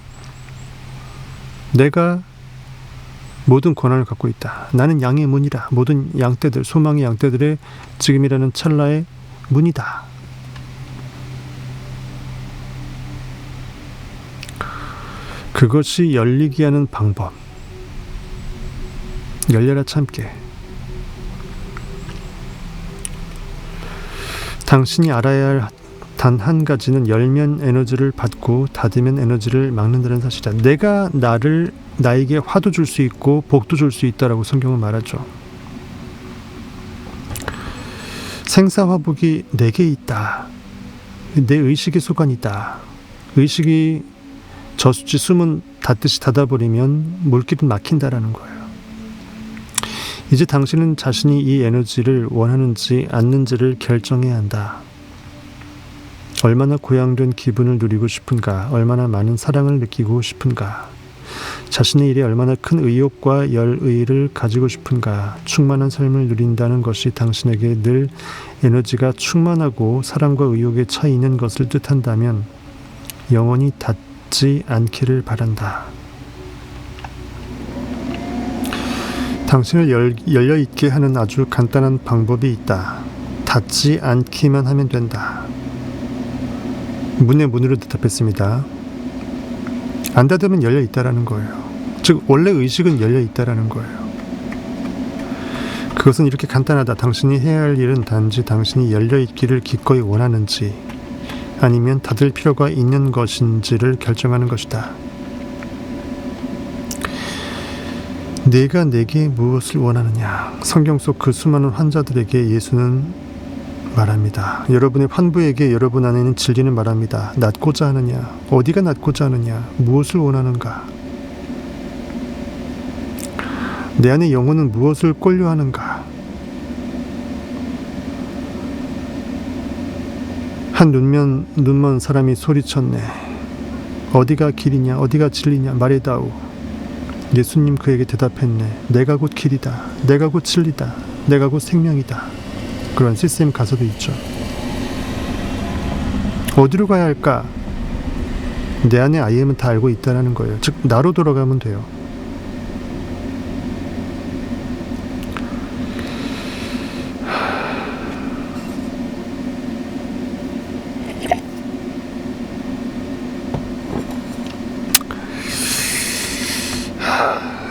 내가 모든 권한을 갖고 있다. 나는 양의 문이라. 모든 양떼들, 소망의 양떼들의 지금이라는 찰나의 문이다. 그것이 열리게 하는 방법. 열려라 참깨. 당신이 알아야 할 단 한 가지는 열면 에너지를 받고 닫으면 에너지를 막는다는 사실이다. 내가 나에게 화도 줄 수 있고 복도 줄 수 있다라고 성경은 말하죠. 생사화복이 내게 있다. 내 의식의 소관이다. 의식이 저수지 숨은 닫듯이 닫아버리면 물길은 막힌다라는 거예요. 이제 당신은 자신이 이 에너지를 원하는지 않는지를 결정해야 한다. 얼마나 고양된 기분을 누리고 싶은가? 얼마나 많은 사랑을 느끼고 싶은가? 자신의 일에 얼마나 큰 의욕과 열의를 가지고 싶은가? 충만한 삶을 누린다는 것이 당신에게 늘 에너지가 충만하고 사랑과 의욕에 차 있는 것을 뜻한다면 영원히 닫지 않기를 바란다. 당신을 열려있게 하는 아주 간단한 방법이 있다. 닫지 않기만 하면 된다. 문의 문으로 대답했습니다. 안 닫으면 열려있다라는 거예요. 즉 원래 의식은 열려있다라는 거예요. 그것은 이렇게 간단하다. 당신이 해야 할 일은 단지 당신이 열려있기를 기꺼이 원하는지 아니면 닫을 필요가 있는 것인지를 결정하는 것이다. 내가 내게 무엇을 원하느냐. 성경 속 그 수많은 환자들에게 예수는 말합니다. 여러분의 환부에게 여러분 안에 있는 진리는 말합니다. 낫고자 하느냐? 어디가 낫고자 하느냐? 무엇을 원하는가? 내 안의 영혼은 무엇을 꼴려 하는가? 한 눈먼 사람이 소리쳤네. 어디가 길이냐 어디가 진리냐 말해다오. 예수님 그에게 대답했네. 내가 곧 길이다. 내가 곧 진리다. 내가 곧 생명이다. 그런 CCM 가사도 있죠. 어디로 가야 할까? 내 안에 IM은 다 알고 있다는 거예요. 즉 나로 돌아가면 돼요.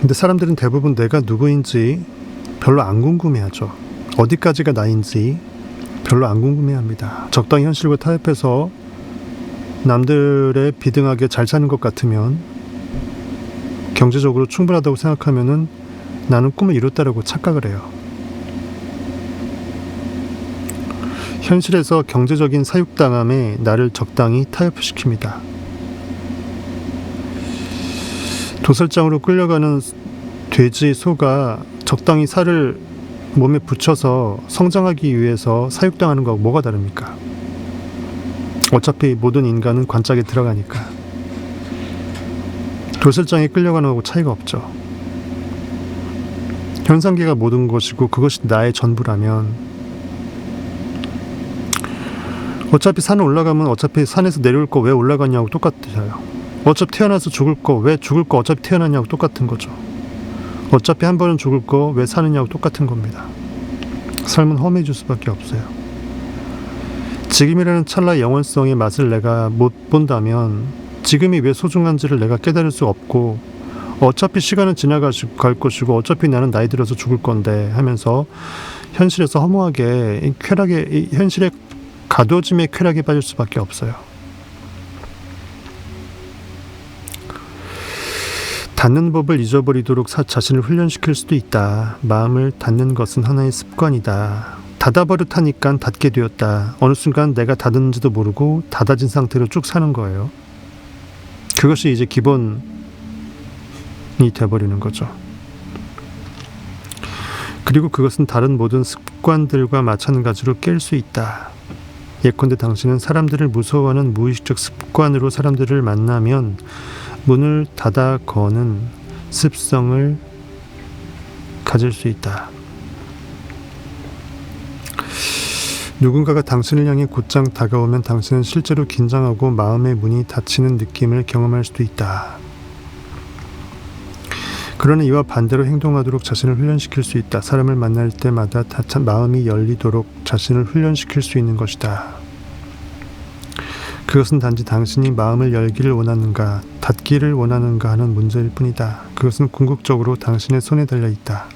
근데 사람들은 대부분 내가 누구인지 별로 안 궁금해하죠. 어디까지가 나인지 별로 안 궁금해합니다. 적당히 현실과 타협해서 남들의 비등하게 잘 사는 것 같으면, 경제적으로 충분하다고 생각하면은 나는 꿈을 이뤘다라고 착각을 해요. 현실에서 경제적인 사육당함에 나를 적당히 타협시킵니다. 도살장으로 끌려가는 돼지, 소가 적당히 살을 몸에 붙여서 성장하기 위해서 사육당하는 거하고 뭐가 다릅니까? 어차피 모든 인간은 관짝에 들어가니까. 도살장에 끌려가는 거하고 차이가 없죠. 현상계가 모든 것이고 그것이 나의 전부라면, 어차피 산을 올라가면 어차피 산에서 내려올 거 왜 올라가냐고 똑같아요. 어차피 태어나서 죽을 거 왜 죽을 거 어차피 태어났냐고 똑같은 거죠. 어차피 한 번은 죽을 거 왜 사느냐고 똑같은 겁니다. 삶은 험해질 수밖에 없어요. 지금이라는 찰나의 영원성의 맛을 내가 못 본다면 지금이 왜 소중한지를 내가 깨달을 수 없고, 어차피 시간은 지나갈 것이고 어차피 나는 나이 들어서 죽을 건데 하면서 현실에서 허무하게 쾌락에, 현실의 가둬짐의 쾌락에 빠질 수밖에 없어요. 닫는 법을 잊어버리도록 자신을 훈련시킬 수도 있다. 마음을 닫는 것은 하나의 습관이다. 닫아버릇하니까 닫게 되었다. 어느 순간 내가 닫았는지도 모르고 닫아진 상태로 쭉 사는 거예요. 그것이 이제 기본이 돼버리는 거죠. 그리고 그것은 다른 모든 습관들과 마찬가지로 깰 수 있다. 예컨대 당신은 사람들을 무서워하는 무의식적 습관으로 사람들을 만나면 문을 닫아 거는 습성을 가질 수 있다. 누군가가 당신을 향해 곧장 다가오면 당신은 실제로 긴장하고 마음의 문이 닫히는 느낌을 경험할 수도 있다. 그러나 이와 반대로 행동하도록 자신을 훈련시킬 수 있다. 사람을 만날 때마다 마음이 열리도록 자신을 훈련시킬 수 있는 것이다. 그것은 단지 당신이 마음을 열기를 원하는가, 닫기를 원하는가 하는 문제일 뿐이다. 그것은 궁극적으로 당신의 손에 달려 있다.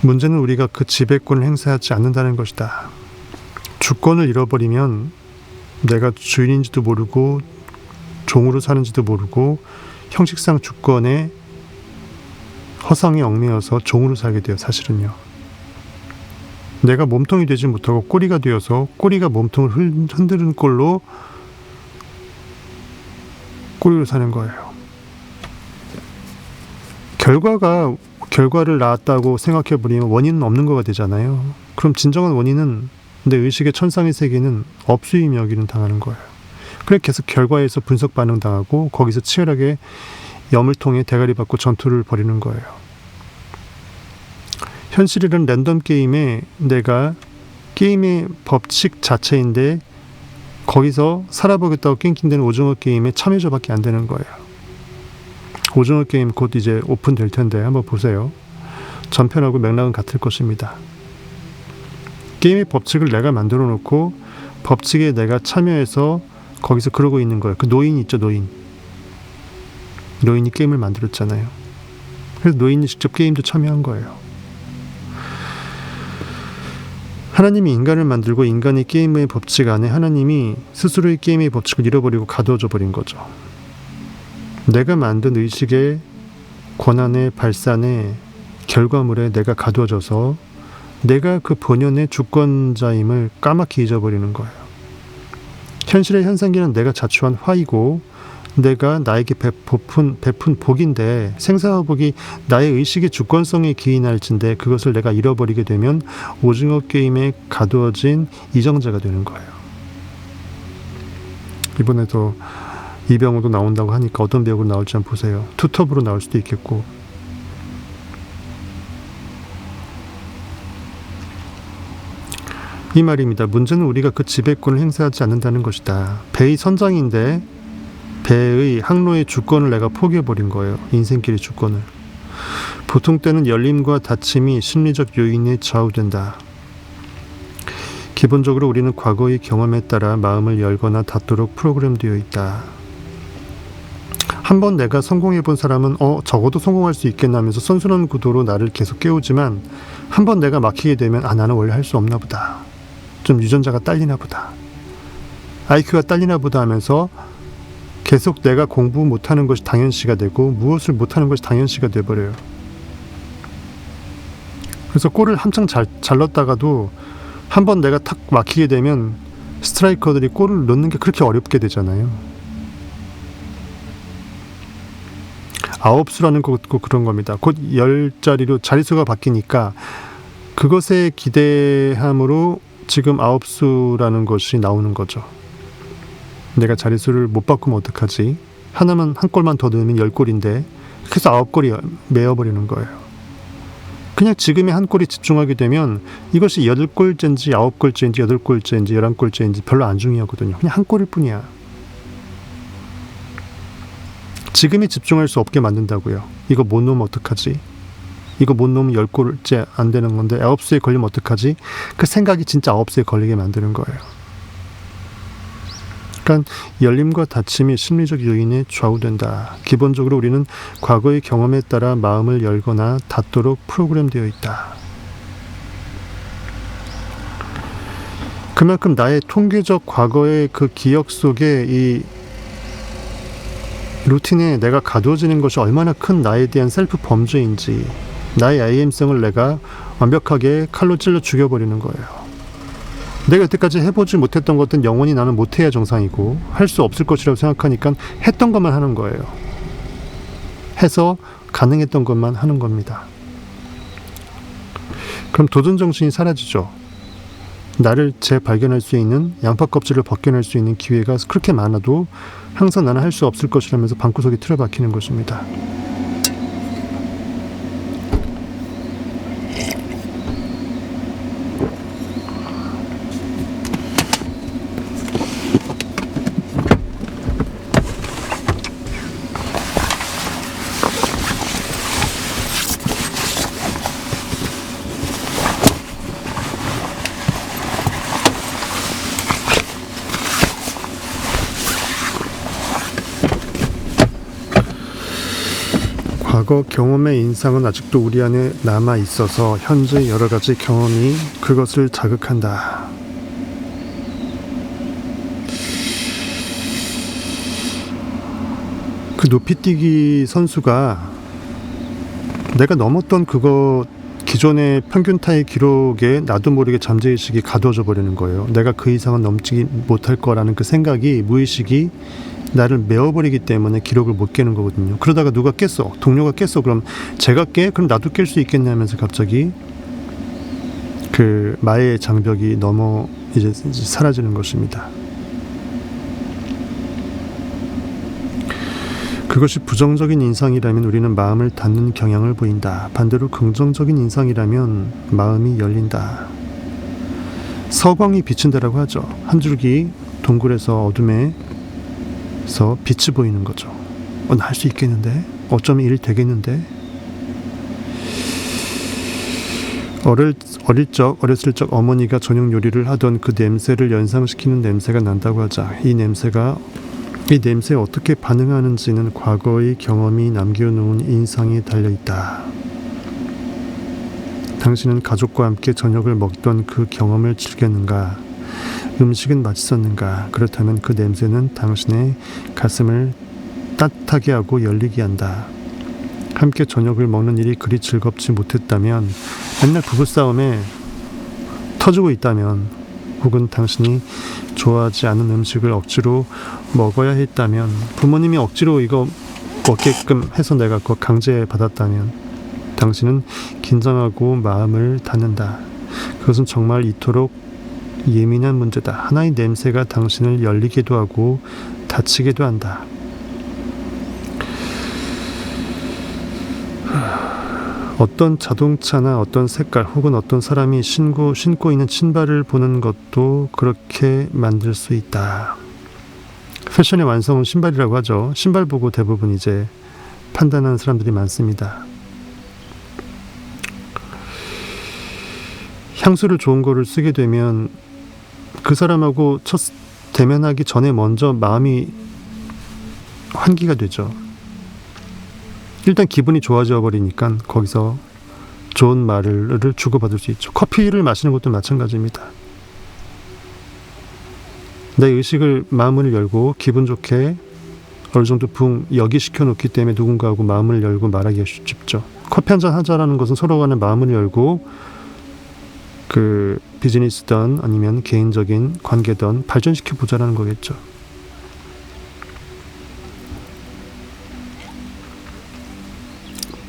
문제는 우리가 그 지배권을 행사하지 않는다는 것이다. 주권을 잃어버리면 내가 주인인지도 모르고 종으로 사는지도 모르고 형식상 주권의 허상에 얽매여서 종으로 살게 돼요. 사실은요. 내가 몸통이 되지 못하고 꼬리가 되어서 꼬리가 몸통을 흔드는 꼴로 꼬리로 사는 거예요. 결과를 낳았다고 생각해버리면 원인은 없는 거가 되잖아요. 그럼 진정한 원인은 내 의식의 천상의 세계는 업수임 여기는 당하는 거예요. 그래 계속 결과에서 분석 반응 당하고 거기서 치열하게 염을 통해 대가리 받고 전투를 벌이는 거예요. 현실이란 랜덤 게임에 내가 게임의 법칙 자체인데 거기서 살아보겠다고 낑낑대는 오징어 게임에 참여자밖에 안 되는 거예요. 오징어 게임 곧 이제 오픈될 텐데 한번 보세요. 전편하고 맥락은 같을 것입니다. 게임의 법칙을 내가 만들어 놓고 법칙에 내가 참여해서 거기서 그러고 있는 거예요. 그 노인 있죠, 노인. 노인이 게임을 만들었잖아요. 그래서 노인이 직접 게임도 참여한 거예요. 하나님이 인간을 만들고 인간의 게임의 법칙 안에 하나님이 스스로의 게임의 법칙을 잃어버리고 가두어져 버린 거죠. 내가 만든 의식의 권한의 발산의 결과물에 내가 가두어져서 내가 그 본연의 주권자임을 까맣게 잊어버리는 거예요. 현실의 현상계는 내가 자초한 화이고 내가 나에게 베푼 복인데, 생사화복이 나의 의식의 주권성에 기인할진데 그것을 내가 잃어버리게 되면 오징어 게임에 가두어진 이정자가 되는 거예요. 이번에도 이병헌도 나온다고 하니까 어떤 배우로 나올지 한번 보세요. 투톱으로 나올 수도 있겠고. 이 말입니다. 문제는 우리가 그 지배권을 행사하지 않는다는 것이다. 배의 선장인데 배의 항로의 주권을 내가 포기해버린 거예요. 인생길의 주권을. 보통 때는 열림과 닫힘이 심리적 요인에 좌우된다. 기본적으로 우리는 과거의 경험에 따라 마음을 열거나 닫도록 프로그램되어 있다. 한번 내가 성공해본 사람은 적어도 성공할 수 있겠나 하면서 선순환 구도로 나를 계속 깨우지만 한번 내가 막히게 되면 나는 원래 할 수 없나 보다. 좀 유전자가 딸리나 보다. IQ가 딸리나 보다 하면서 계속 내가 공부 못하는 것이 당연시가 되고 무엇을 못하는 것이 당연시가 돼버려요. 그래서 골을 한창 잘 넣었다가도 한번 내가 탁 막히게 되면 스트라이커들이 골을 넣는 게 그렇게 어렵게 되잖아요. 아홉수라는 것도 그런 겁니다. 곧 10자리로 자릿수가 바뀌니까 그것에 기대함으로 지금 9수라는 것이 나오는 거죠. 내가 자릿수를 못 바꾸면 어떡하지? 한 골만 더 넣으면 10골인데 그래서 9골이 메어버리는 거예요. 그냥 지금의 한 골에 집중하게 되면 이것이 8골째인지 9골째인지 8골째인지 11골째인지 별로 안 중요하거든요. 그냥 한 골일 뿐이야. 지금에 집중할 수 없게 만든다고요. 이거 못 넣으면 어떡하지? 이거 못 넣으면 10골째 안 되는 건데 9수에 걸리면 어떡하지? 그 생각이 진짜 9수에 걸리게 만드는 거예요. 그러니까 열림과 닫힘이 심리적 요인에 좌우된다. 기본적으로 우리는 과거의 경험에 따라 마음을 열거나 닫도록 프로그램되어 있다. 그만큼 나의 통계적 과거의 그 기억 속에 이 루틴에 내가 가두어지는 것이 얼마나 큰 나에 대한 셀프 범죄인지, 나의 IM성을 내가 완벽하게 칼로 찔러 죽여버리는 거예요. 내가 여태까지 해보지 못했던 것들은 영원히 나는 못해야 정상이고 할 수 없을 것이라고 생각하니까 했던 것만 하는 거예요. 해서 가능했던 것만 하는 겁니다. 그럼 도전정신이 사라지죠. 나를 재발견할 수 있는, 양파 껍질을 벗겨낼 수 있는 기회가 그렇게 많아도 항상 나는 할 수 없을 것이라면서 방구석에 틀어박히는 것입니다. 과거 경험의 인상은 아직도 우리 안에 남아 있어서 현재 여러 가지 경험이 그것을 자극한다. 그 높이뛰기 선수가 내가 넘었던 그거 기존의 평균 타의 기록에 나도 모르게 잠재의식이 가두어져 버리는 거예요. 내가 그 이상은 넘지 못할 거라는 그 생각이, 무의식이 나를 메워버리기 때문에 기록을 못 깨는 거거든요. 그러다가 누가 깼어, 동료가 깼어, 그럼 제가 깨? 그럼 나도 깰 수 있겠냐 하면서 갑자기 그 마의 장벽이 넘어 이제 사라지는 것입니다. 그것이 부정적인 인상이라면 우리는 마음을 닫는 경향을 보인다. 반대로 긍정적인 인상이라면 마음이 열린다. 서광이 비친다라고 하죠. 한 줄기 동굴에서 어둠에서 빛이 보이는 거죠. 나 할 수 있겠는데? 어쩌면 일 되겠는데? 어렸을 적 어머니가 저녁 요리를 하던 그 냄새를 연상시키는 냄새가 난다고 하자. 이 냄새에 어떻게 반응하는지는 과거의 경험이 남겨놓은 인상에 달려있다. 당신은 가족과 함께 저녁을 먹던 그 경험을 즐겼는가? 음식은 맛있었는가? 그렇다면 그 냄새는 당신의 가슴을 따뜻하게 하고 열리게 한다. 함께 저녁을 먹는 일이 그리 즐겁지 못했다면, 맨날 부부싸움에 터지고 있다면, 혹은 당신이 좋아하지 않은 음식을 억지로 먹어야 했다면, 부모님이 억지로 이거 먹게끔 해서 내가 그거 강제받았다면 당신은 긴장하고 마음을 닫는다. 그것은 정말 이토록 예민한 문제다. 하나의 냄새가 당신을 열리기도 하고 다치기도 한다. 어떤 자동차나 어떤 색깔 혹은 어떤 사람이 신고 있는 신발을 보는 것도 그렇게 만들 수 있다. 패션의 완성은 신발이라고 하죠. 신발 보고 대부분 이제 판단하는 사람들이 많습니다. 향수를 좋은 거를 쓰게 되면 그 사람하고 첫 대면하기 전에 먼저 마음이 환기가 되죠. 일단 기분이 좋아져 버리니까 거기서 좋은 말을 주고받을 수 있죠. 커피를 마시는 것도 마찬가지입니다. 내 의식을 마음을 열고 기분 좋게 어느 정도 여기시켜 놓기 때문에 누군가하고 마음을 열고 말하기가 쉽죠. 커피 한잔 하자라는 것은 서로 간에 마음을 열고 그 비즈니스든 아니면 개인적인 관계든 발전시켜 보자라는 거겠죠.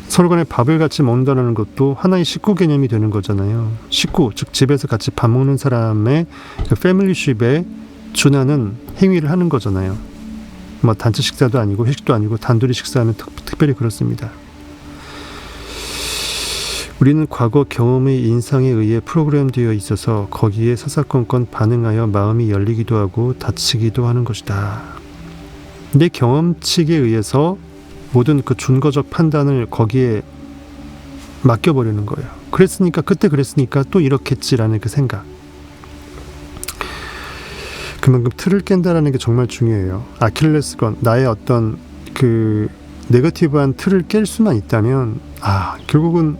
서로 간에 밥을 같이 먹는다는 것도 하나의 식구 개념이 되는 거잖아요. 식구, 즉 집에서 같이 밥 먹는 사람의 그 패밀리십에 준하는 행위를 하는 거잖아요. 뭐 단체 식사도 아니고 회식도 아니고 단둘이 식사하면 특별히 그렇습니다. 우리는 과거 경험의 인상에 의해 프로그램되어 있어서 거기에 사사건건 반응하여 마음이 열리기도 하고 닫히기도 하는 것이다. 내 경험칙에 의해서 모든 그 준거적 판단을 거기에 맡겨버리는 거예요. 그때 그랬으니까 또 이렇겠지라는 그 생각. 그만큼 틀을 깬다라는 게 정말 중요해요. 아킬레스건, 나의 어떤 그 네거티브한 틀을 깰 수만 있다면 결국은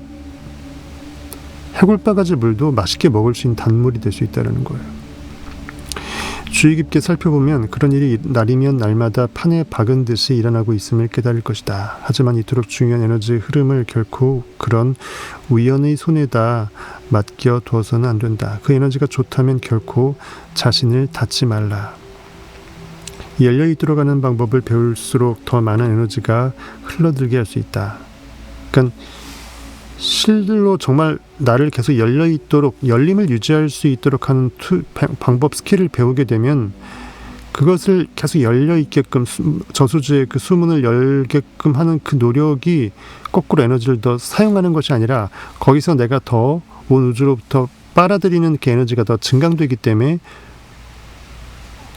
해골바가지 물도 맛있게 먹을 수 있는 단물이 될 수 있다는 거예요. 주의 깊게 살펴보면 그런 일이 날이면 날마다 판에 박은 듯이 일어나고 있음을 깨달을 것이다. 하지만 이토록 중요한 에너지의 흐름을 결코 그런 우연의 손에다 맡겨두어서는 안 된다. 그 에너지가 좋다면 결코 자신을 닫지 말라. 열려있도록 하는 방법을 배울수록 더 많은 에너지가 흘러들게 할 수 있다. 그러니까 실로 정말 나를 계속 열려있도록 열림을 유지할 수 있도록 하는 방법 스킬을 배우게 되면 그것을 계속 열려있게끔 저수지의 그 수문을 열게끔 하는 그 노력이 거꾸로 에너지를 더 사용하는 것이 아니라 거기서 내가 더 온 우주로부터 빨아들이는 그 에너지가 더 증강되기 때문에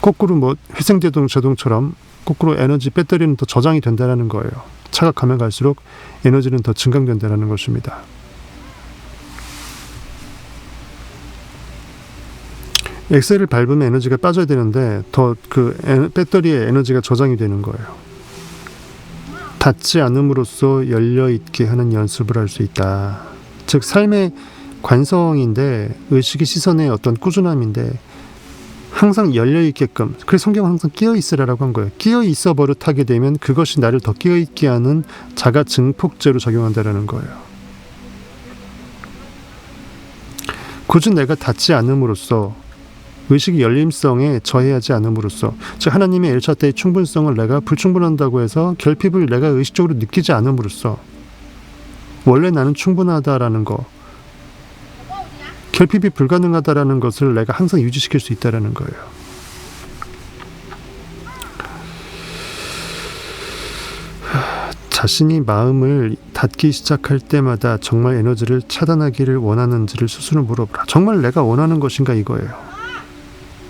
거꾸로 뭐 회생제동처럼 거꾸로 에너지 배터리는 더 저장이 된다는 거예요. 차가 가면 갈수록 에너지는 더 증강된다는 것입니다. 엑셀을 밟으면 에너지가 빠져야 되는데 더 그 배터리에 에너지가 저장이 되는 거예요. 닫지 않음으로써 열려있게 하는 연습을 할 수 있다. 즉 삶의 관성인데 의식의 시선의 어떤 꾸준함인데 항상 열려있게끔, 그래서 성경은 항상 끼어있으라고 한 거예요. 끼어있어 버릇하게 되면 그것이 나를 더 끼어있게 하는 자가 증폭제로 작용한다는 거예요. 굳이 내가 닫지 않음으로써 의식의 열림성에 저해하지 않음으로써, 즉 하나님의 엘차타의 충분성을 내가 불충분한다고 해서 결핍을 내가 의식적으로 느끼지 않음으로써 원래 나는 충분하다라는 거, 결핍이 불가능하다라는 것을 내가 항상 유지시킬 수 있다는 거예요. 자신이 마음을 닫기 시작할 때마다 정말 에너지를 차단하기를 원하는지를 스스로 물어보라. 정말 내가 원하는 것인가 이거예요.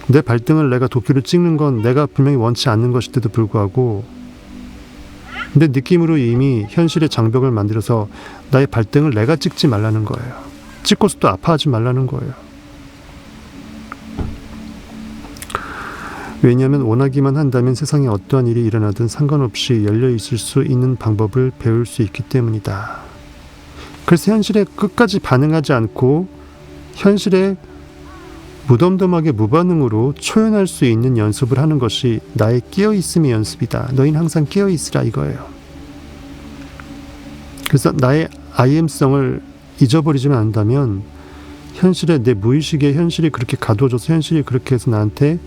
내 발등을 내가 도끼로 찍는 건 내가 분명히 원치 않는 것인데도 불구하고 내 느낌으로 이미 현실의 장벽을 만들어서 나의 발등을 내가 찍지 말라는 거예요. 찍고서 또 아파하지 말라는 거예요. 왜냐하면 원하기만 한다면 세상에 어떠한 일이 일어나든 상관없이 열려있을 수 있는 방법을 배울 수 있기 때문이다. 그래서 현실에 끝까지 반응하지 않고 현실에 무덤덤하게 무반응으로 초연할 수 있는 연습을 하는 것이 나의 깨어있음의 연습이다. 너희는 항상 깨어있으라 이거예요. 그래서 나의 IM성을 잊어버리지만 않는다면 현실에 내 무의식의 현실이 그렇게 가둬져서 현실이 그렇게 해서 나한테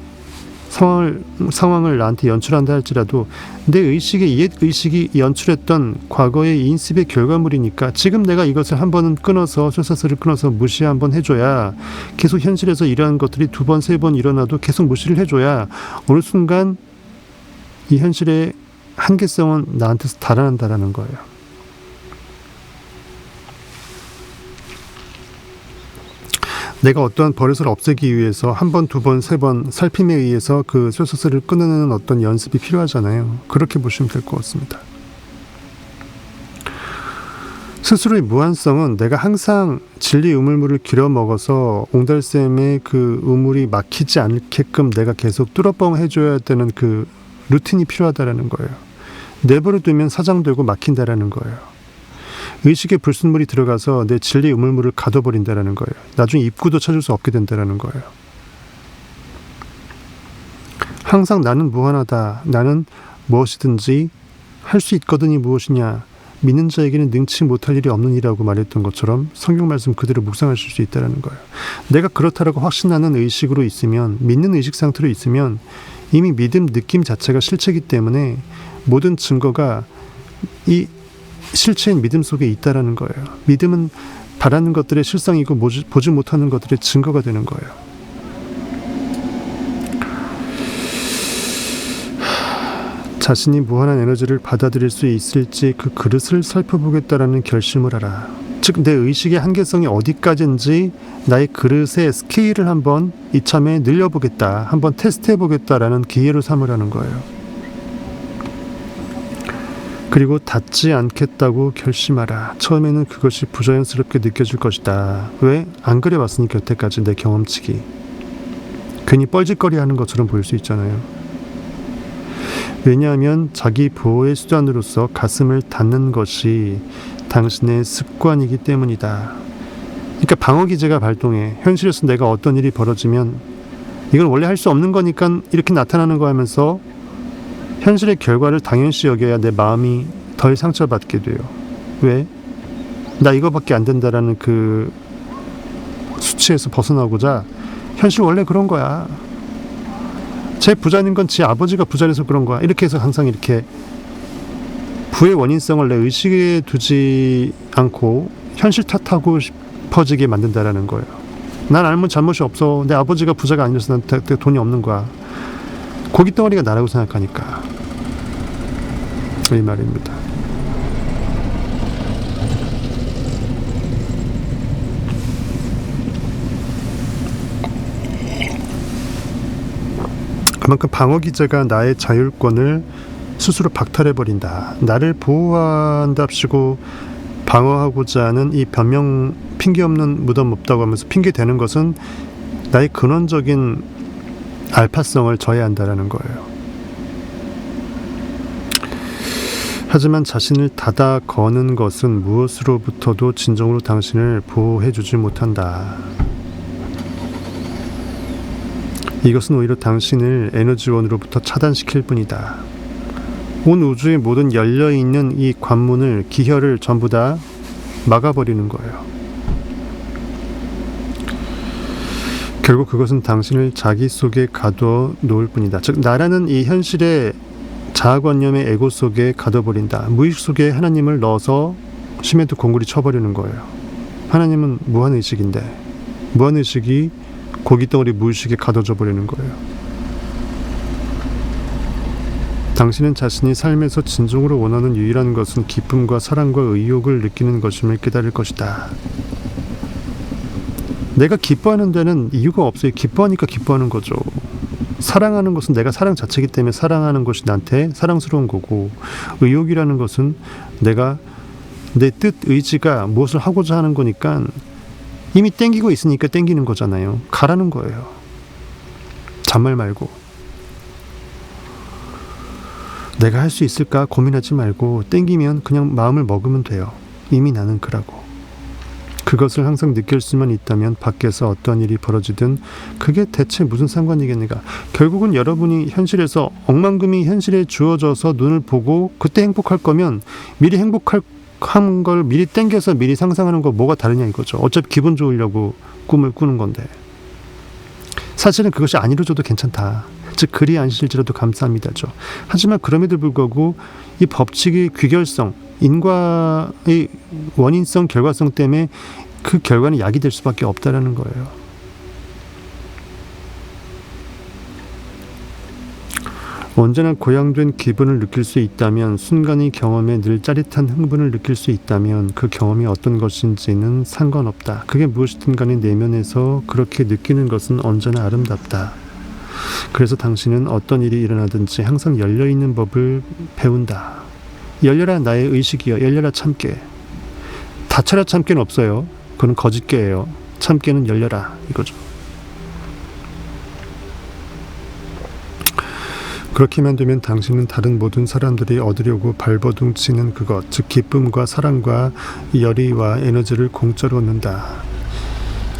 상황을 나한테 연출한다 할지라도 내 의식의 옛 의식이 연출했던 과거의 인습의 결과물이니까 지금 내가 이것을 한 번은 끊어서 쇠사슬을 끊어서 무시 한번 해줘야 계속 현실에서 이러한 것들이 두 번, 세 번 일어나도 계속 무시를 해줘야 어느 순간 이 현실의 한계성은 나한테서 달아난다라는 거예요. 내가 어떠한 버릇을 없애기 위해서 한 번, 두 번, 세 번 살핌에 의해서 그 쇠사슬을 끊어내는 어떤 연습이 필요하잖아요. 그렇게 보시면 될 것 같습니다. 스스로의 무한성은 내가 항상 진리 우물물을 길어 먹어서 옹달샘의 그 우물이 막히지 않게끔 내가 계속 뚫어뻥 해줘야 되는 그 루틴이 필요하다라는 거예요. 내버려 두면 사장되고 막힌다라는 거예요. 의식의 불순물이 들어가서 내 진리 우물물을 가둬버린다라는 거예요. 나중에 입구도 찾을 수 없게 된다라는 거예요. 항상 나는 무한하다. 나는 무엇이든지 할 수 있거든이 무엇이냐. 믿는 자에게는 능치 못할 일이 없는 일이라고 말했던 것처럼 성경 말씀 그대로 묵상하실 수 있다는 거예요. 내가 그렇다라고 확신하는 의식으로 있으면, 믿는 의식 상태로 있으면 이미 믿음 느낌 자체가 실체이기 때문에 모든 증거가 이 실체인 믿음 속에 있다라는 거예요. 믿음은 바라는 것들의 실상이고 보지 못하는 것들의 증거가 되는 거예요. 자신이 무한한 에너지를 받아들일 수 있을지 그 그릇을 살펴보겠다라는 결심을 하라. 즉 내 의식의 한계성이 어디까지인지 나의 그릇의 스케일을 한번 이참에 늘려보겠다. 한번 테스트해보겠다라는 기회로 삼으라는 거예요. 그리고 닿지 않겠다고 결심하라. 처음에는 그것이 부자연스럽게 느껴질 것이다. 왜? 안 그래봤으니까 여태까지 내 경험치기. 괜히 뻘짓거리하는 것처럼 보일 수 있잖아요. 왜냐하면 자기 보호의 수단으로서 가슴을 닫는 것이 당신의 습관이기 때문이다. 그러니까 방어기제가 발동해. 현실에서 내가 어떤 일이 벌어지면 이건 원래 할 수 없는 거니까 이렇게 나타나는 거 하면서 현실의 결과를 당연시 여겨야 내 마음이 덜 상처받게 돼요. 왜? 나 이거밖에 안 된다라는 그 수치에서 벗어나고자 현실 원래 그런 거야. 제 부자인 건 제 아버지가 부자라서 그런 거야. 이렇게 해서 항상 이렇게 부의 원인성을 내 의식에 두지 않고 현실 탓하고 싶어지게 만든다라는 거예요. 난 아무 잘못이 없어. 내 아버지가 부자가 아니라서 나한테 돈이 없는 거야. 고깃 덩어리가 나라고 생각하니까 이 말입니다. 그만큼 방어기제가 나의 자율권을 스스로 박탈해버린다. 나를 보호한답시고 방어하고자 하는 이 변명 핑계 없는 무덤 없다고 하면서 핑계 대는 것은 나의 근원적인 알파성을 저해한다라는 거예요. 하지만 자신을 닫아 거는 것은 무엇으로부터도 진정으로 당신을 보호해주지 못한다. 이것은 오히려 당신을 에너지원으로부터 차단시킬 뿐이다. 온 우주의 모든 열려있는 이 관문을, 기혈을 전부 다 막아버리는 거예요. 결국 그것은 당신을 자기 속에 가둬 놓을 뿐이다. 즉 나라는 이 현실의 자아관념의 에고 속에 가둬버린다. 무의식 속에 하나님을 넣어서 시멘트 공구리 쳐버리는 거예요. 하나님은 무한의식인데 무한의식이 고깃덩어리 무의식에 가둬져 버리는 거예요. 당신은 자신이 삶에서 진정으로 원하는 유일한 것은 기쁨과 사랑과 의욕을 느끼는 것임을 깨달을 것이다. 내가 기뻐하는 데는 이유가 없어요. 기뻐하니까 기뻐하는 거죠. 사랑하는 것은 내가 사랑 자체이기 때문에 사랑하는 것이 나한테 사랑스러운 거고, 의욕이라는 것은 내가 내 뜻, 의지가 무엇을 하고자 하는 거니까 이미 땡기고 있으니까 땡기는 거잖아요. 가라는 거예요. 잔말 말고. 내가 할 수 있을까 고민하지 말고 땡기면 그냥 마음을 먹으면 돼요. 이미 나는 그라고. 그것을 항상 느낄 수만 있다면 밖에서 어떤 일이 벌어지든 그게 대체 무슨 상관이겠는가. 결국은 여러분이 현실에서 억만금이 현실에 주어져서 눈을 보고 그때 행복할 거면 미리 행복한 걸 미리 땡겨서 미리 상상하는 거 뭐가 다르냐 이거죠. 어차피 기분 좋으려고 꿈을 꾸는 건데. 사실은 그것이 안 이루어져도 괜찮다. 즉 그리 안실지라도 감사합니다죠. 하지만 그럼에도 불구하고 이 법칙의 귀결성, 인과의 원인성, 결과성 때문에 그 결과는 약이 될 수밖에 없다라는 거예요. 언제나 고양된 기분을 느낄 수 있다면, 순간의 경험에 늘 짜릿한 흥분을 느낄 수 있다면 그 경험이 어떤 것인지는 상관없다. 그게 무엇이든 간에 내면에서 그렇게 느끼는 것은 언제나 아름답다. 그래서 당신은 어떤 일이 일어나든지 항상 열려있는 법을 배운다. 열려라 나의 의식이여, 열려라 참깨. 닫혀라 참깨는 없어요. 그건 거짓깨예요. 참깨는 열려라 이거죠. 그렇게만 되면 당신은 다른 모든 사람들이 얻으려고 발버둥 치는 그것, 즉 기쁨과 사랑과 열의와 에너지를 공짜로 얻는다.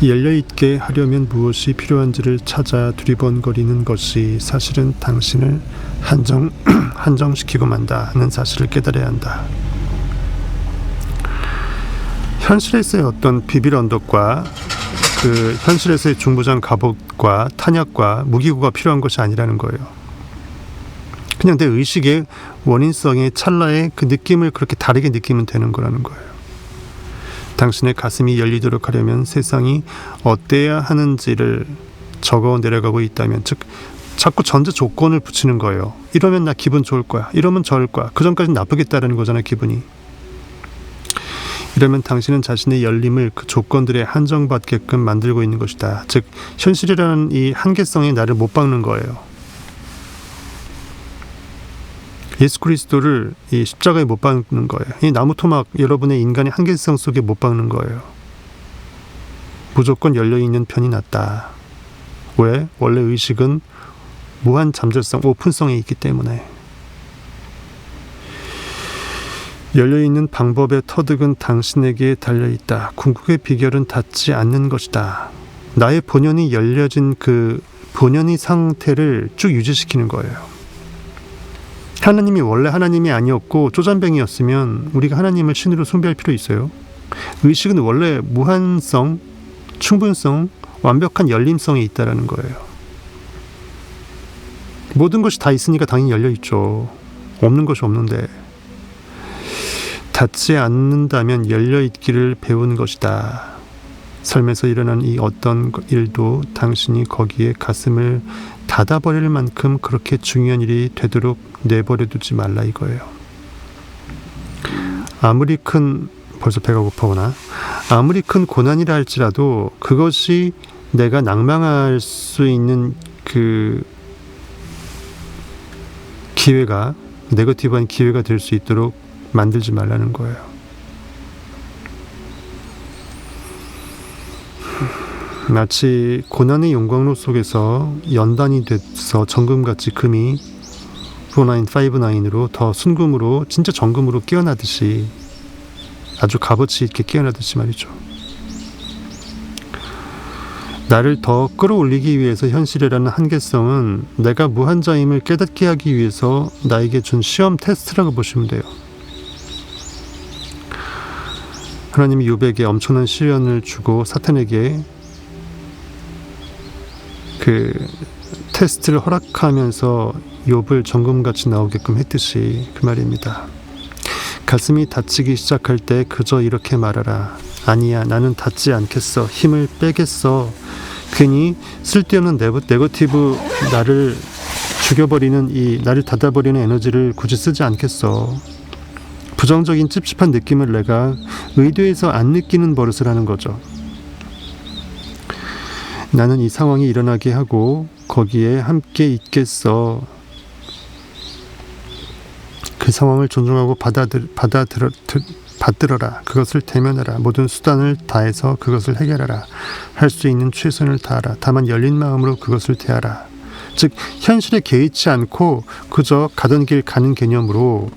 열려있게 하려면 무엇이 필요한지를 찾아 두리번거리는 것이 사실은 당신을 한정시키고 만다는 사실을 깨달아야 한다. 현실에서의 어떤 비빌 언덕과 그 현실에서의 중부장 갑옷과 탄약과 무기고가 필요한 것이 아니라는 거예요. 그냥 내 의식의 원인성의 찰나의 그 느낌을 그렇게 다르게 느끼면 되는 거라는 거예요. 당신의 가슴이 열리도록 하려면 세상이 어때야 하는지를 적어 내려가고 있다면, 즉 자꾸 전제 조건을 붙이는 거예요. 이러면 나 기분 좋을 거야, 이러면 저럴 거야, 그 전까지는 나쁘겠다라는 거잖아요. 기분이. 이러면 당신은 자신의 열림을 그 조건들에 한정받게끔 만들고 있는 것이다. 즉 현실이라는 이 한계성에 나를 못 박는 거예요. 예수 그리스도를 이 십자가에 못 박는 거예요. 이 나무 토막 여러분의 인간의 한계성 속에 못 박는 거예요. 무조건 열려있는 편이 낫다. 왜? 원래 의식은 무한 잠재성, 오픈성에 있기 때문에. 열려있는 방법의 터득은 당신에게 달려있다. 궁극의 비결은 닿지 않는 것이다. 나의 본연이 열려진 그 본연의 상태를 쭉 유지시키는 거예요. 하나님이 원래 하나님이 아니었고 쪼잔뱅이였으면 우리가 하나님을 신으로 숭배할 필요 있어요? 의식은 원래 무한성, 충분성, 완벽한 열림성이 있다라는 거예요. 모든 것이 다 있으니까 당연히 열려있죠. 없는 것이 없는데. 닿지 않는다면 열려있기를 배운 것이다. 삶에서 일어난 이 어떤 일도 당신이 거기에 가슴을 닫아버릴 만큼 그렇게 중요한 일이 되도록 내버려두지 말라 이거예요. 아무리 큰, 벌써 배가 고파오나? 아무리 큰 고난이라 할지라도 그것이 내가 낭망할 수 있는 그 기회가, 네거티브한 기회가 될 수 있도록 만들지 말라는 거예요. 마치 고난의 용광로 속에서 연단이 돼서 정금같이 금이 4959으로 더 순금으로, 진짜 정금으로 깨어나듯이, 아주 값어치 있게 깨어나듯이 말이죠. 나를 더 끌어올리기 위해서 현실이라는 한계성은 내가 무한자임을 깨닫게 하기 위해서 나에게 준 시험 테스트라고 보시면 돼요. 하나님이 욥에게 엄청난 시련을 주고 사탄에게 그 테스트를 허락하면서 욥을 정금같이 나오게끔 했듯이 그 말입니다. 가슴이 다치기 시작할 때 그저 이렇게 말하라. 아니야, 나는 닿지 않겠어. 힘을 빼겠어. 괜히 쓸데없는 네거티브, 나를 죽여버리는 이 나를 닫아버리는 에너지를 굳이 쓰지 않겠어. 부정적인 찝찝한 느낌을 내가 의도해서 안 느끼는 버릇을 하는 거죠. 나는 이 상황이 일어나게 하고 거기에 함께 있겠어. 그 상황을 존중하고 받들어라. 그것을 대면하라. 모든 수단을 다해서 그것을 해결하라. 할 수 있는 최선을 다하라. 다만 열린 마음으로 그것을 대하라. 즉 현실에 개의치 않고 그저 가던 길 가는 개념으로,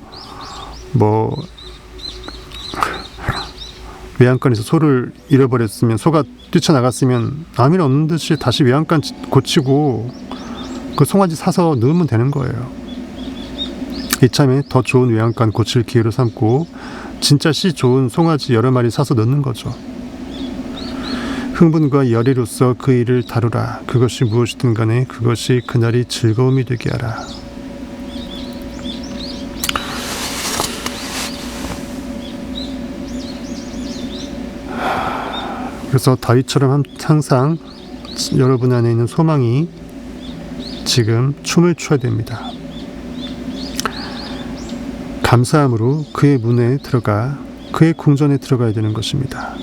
뭐 외양간에서 소를 잃어버렸으면, 소가 뛰쳐나갔으면 아무 일 없는 듯이 다시 외양간 고치고 그 송아지 사서 넣으면 되는 거예요. 이참에 더 좋은 외양간 고칠 기회로 삼고 진짜 씨 좋은 송아지 여러 마리 사서 넣는 거죠. 흥분과 열의로서 그 일을 다루라. 그것이 무엇이든 간에 그것이 그날이 즐거움이 되게 하라. 그래서 다윗처럼 항상 여러분 안에 있는 소망이 지금 춤을 춰야 됩니다. 감사함으로 그의 문에 들어가 그의 궁전에 들어가야 되는 것입니다.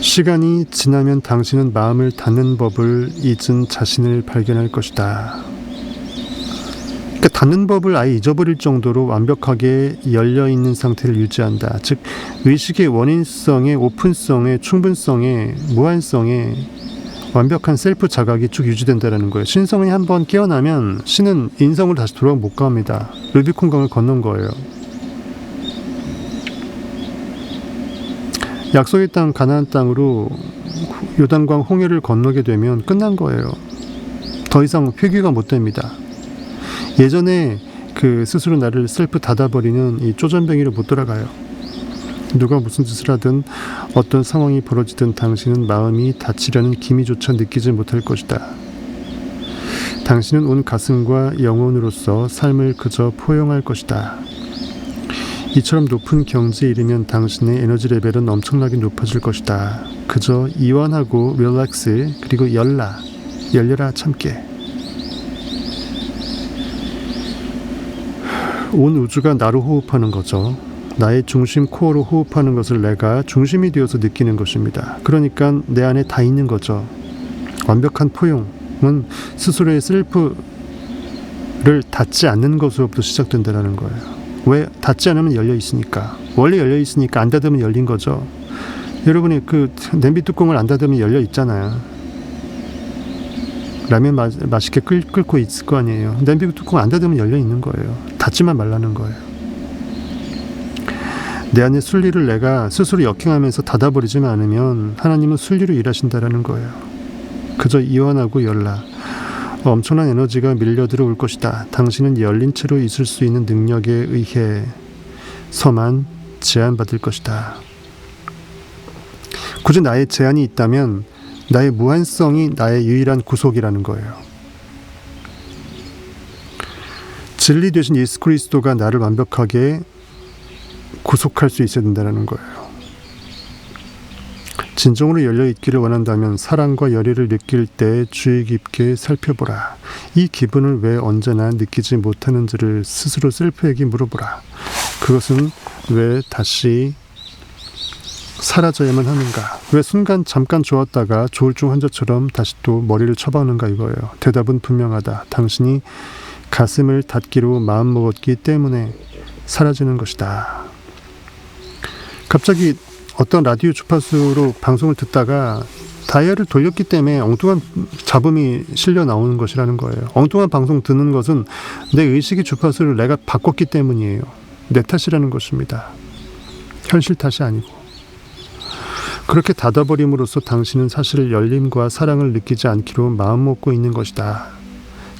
시간이 지나면 당신은 마음을 닫는 법을 잊은 자신을 발견할 것이다. 그러니까 닫는 법을 아예 잊어버릴 정도로 완벽하게 열려있는 상태를 유지한다. 즉 의식의 원인성에, 오픈성에, 충분성에, 무한성에 완벽한 셀프 자각이 쭉 유지된다는 거예요. 신성이 한번 깨어나면 신은 인성으로 다시 돌아오면 못 갑니다. 루비콘강을 건넌 거예요. 약속의 땅 가나안 땅으로 요단강 홍해를 건너게 되면 끝난 거예요. 더 이상 회귀가 못 됩니다. 예전에 그 스스로 나를 셀프 닫아버리는 이 쪼잔뱅이로 못 돌아가요. 누가 무슨 짓을 하든 어떤 상황이 벌어지든 당신은 마음이 닫히려는 기미조차 느끼지 못할 것이다. 당신은 온 가슴과 영혼으로서 삶을 그저 포용할 것이다. 이처럼 높은 경지에 이르면 당신의 에너지 레벨은 엄청나게 높아질 것이다. 그저 이완하고 릴렉스 그리고 열려라 참깨. 온 우주가 나로 호흡하는 거죠. 나의 중심 코어로 호흡하는 것을 내가 중심이 되어서 느끼는 것입니다. 그러니까 내 안에 다 있는 거죠. 완벽한 포용은 스스로의 셀프를 닫지 않는 것으로부터 시작된다는 거예요. 왜? 닫지 않으면 열려 있으니까. 원래 열려 있으니까 안 닫으면 열린 거죠. 여러분이 그 냄비 뚜껑을 안 닫으면 열려 있잖아요. 라면 맛있게 끓고 있을 거 아니에요. 냄비 뚜껑 안 닫으면 열려 있는 거예요. 닫지만 말라는 거예요. 내 안의 순리를 내가 스스로 역행하면서 닫아버리지만 않으면 하나님은 순리로 일하신다라는 거예요. 그저 이완하고 열라. 엄청난 에너지가 밀려들어올 것이다. 당신은 열린 채로 있을 수 있는 능력에 의해서만 제한받을 것이다. 굳이 나의 제한이 있다면 나의 무한성이 나의 유일한 구속이라는 거예요. 진리 되신 예수 그리스도가 나를 완벽하게 구속할 수 있어야 된다는 거예요. 진정으로 열려있기를 원한다면 사랑과 열의를 느낄 때 주의 깊게 살펴보라. 이 기분을 왜 언제나 느끼지 못하는지를 스스로 셀프에게 물어보라. 그것은 왜 다시 사라져야만 하는가? 왜 순간 잠깐 좋았다가 조울증 환자처럼 다시 또 머리를 쳐박는가 이거예요. 대답은 분명하다. 당신이 가슴을 닫기로 마음먹었기 때문에 사라지는 것이다. 갑자기 어떤 라디오 주파수로 방송을 듣다가 다이얼을 돌렸기 때문에 엉뚱한 잡음이 실려 나오는 것이라는 거예요. 엉뚱한 방송 듣는 것은 내 의식의 주파수를 내가 바꿨기 때문이에요. 내 탓이라는 것입니다. 현실 탓이 아니고. 그렇게 닫아버림으로써 당신은 사실 열림과 사랑을 느끼지 않기로 마음먹고 있는 것이다.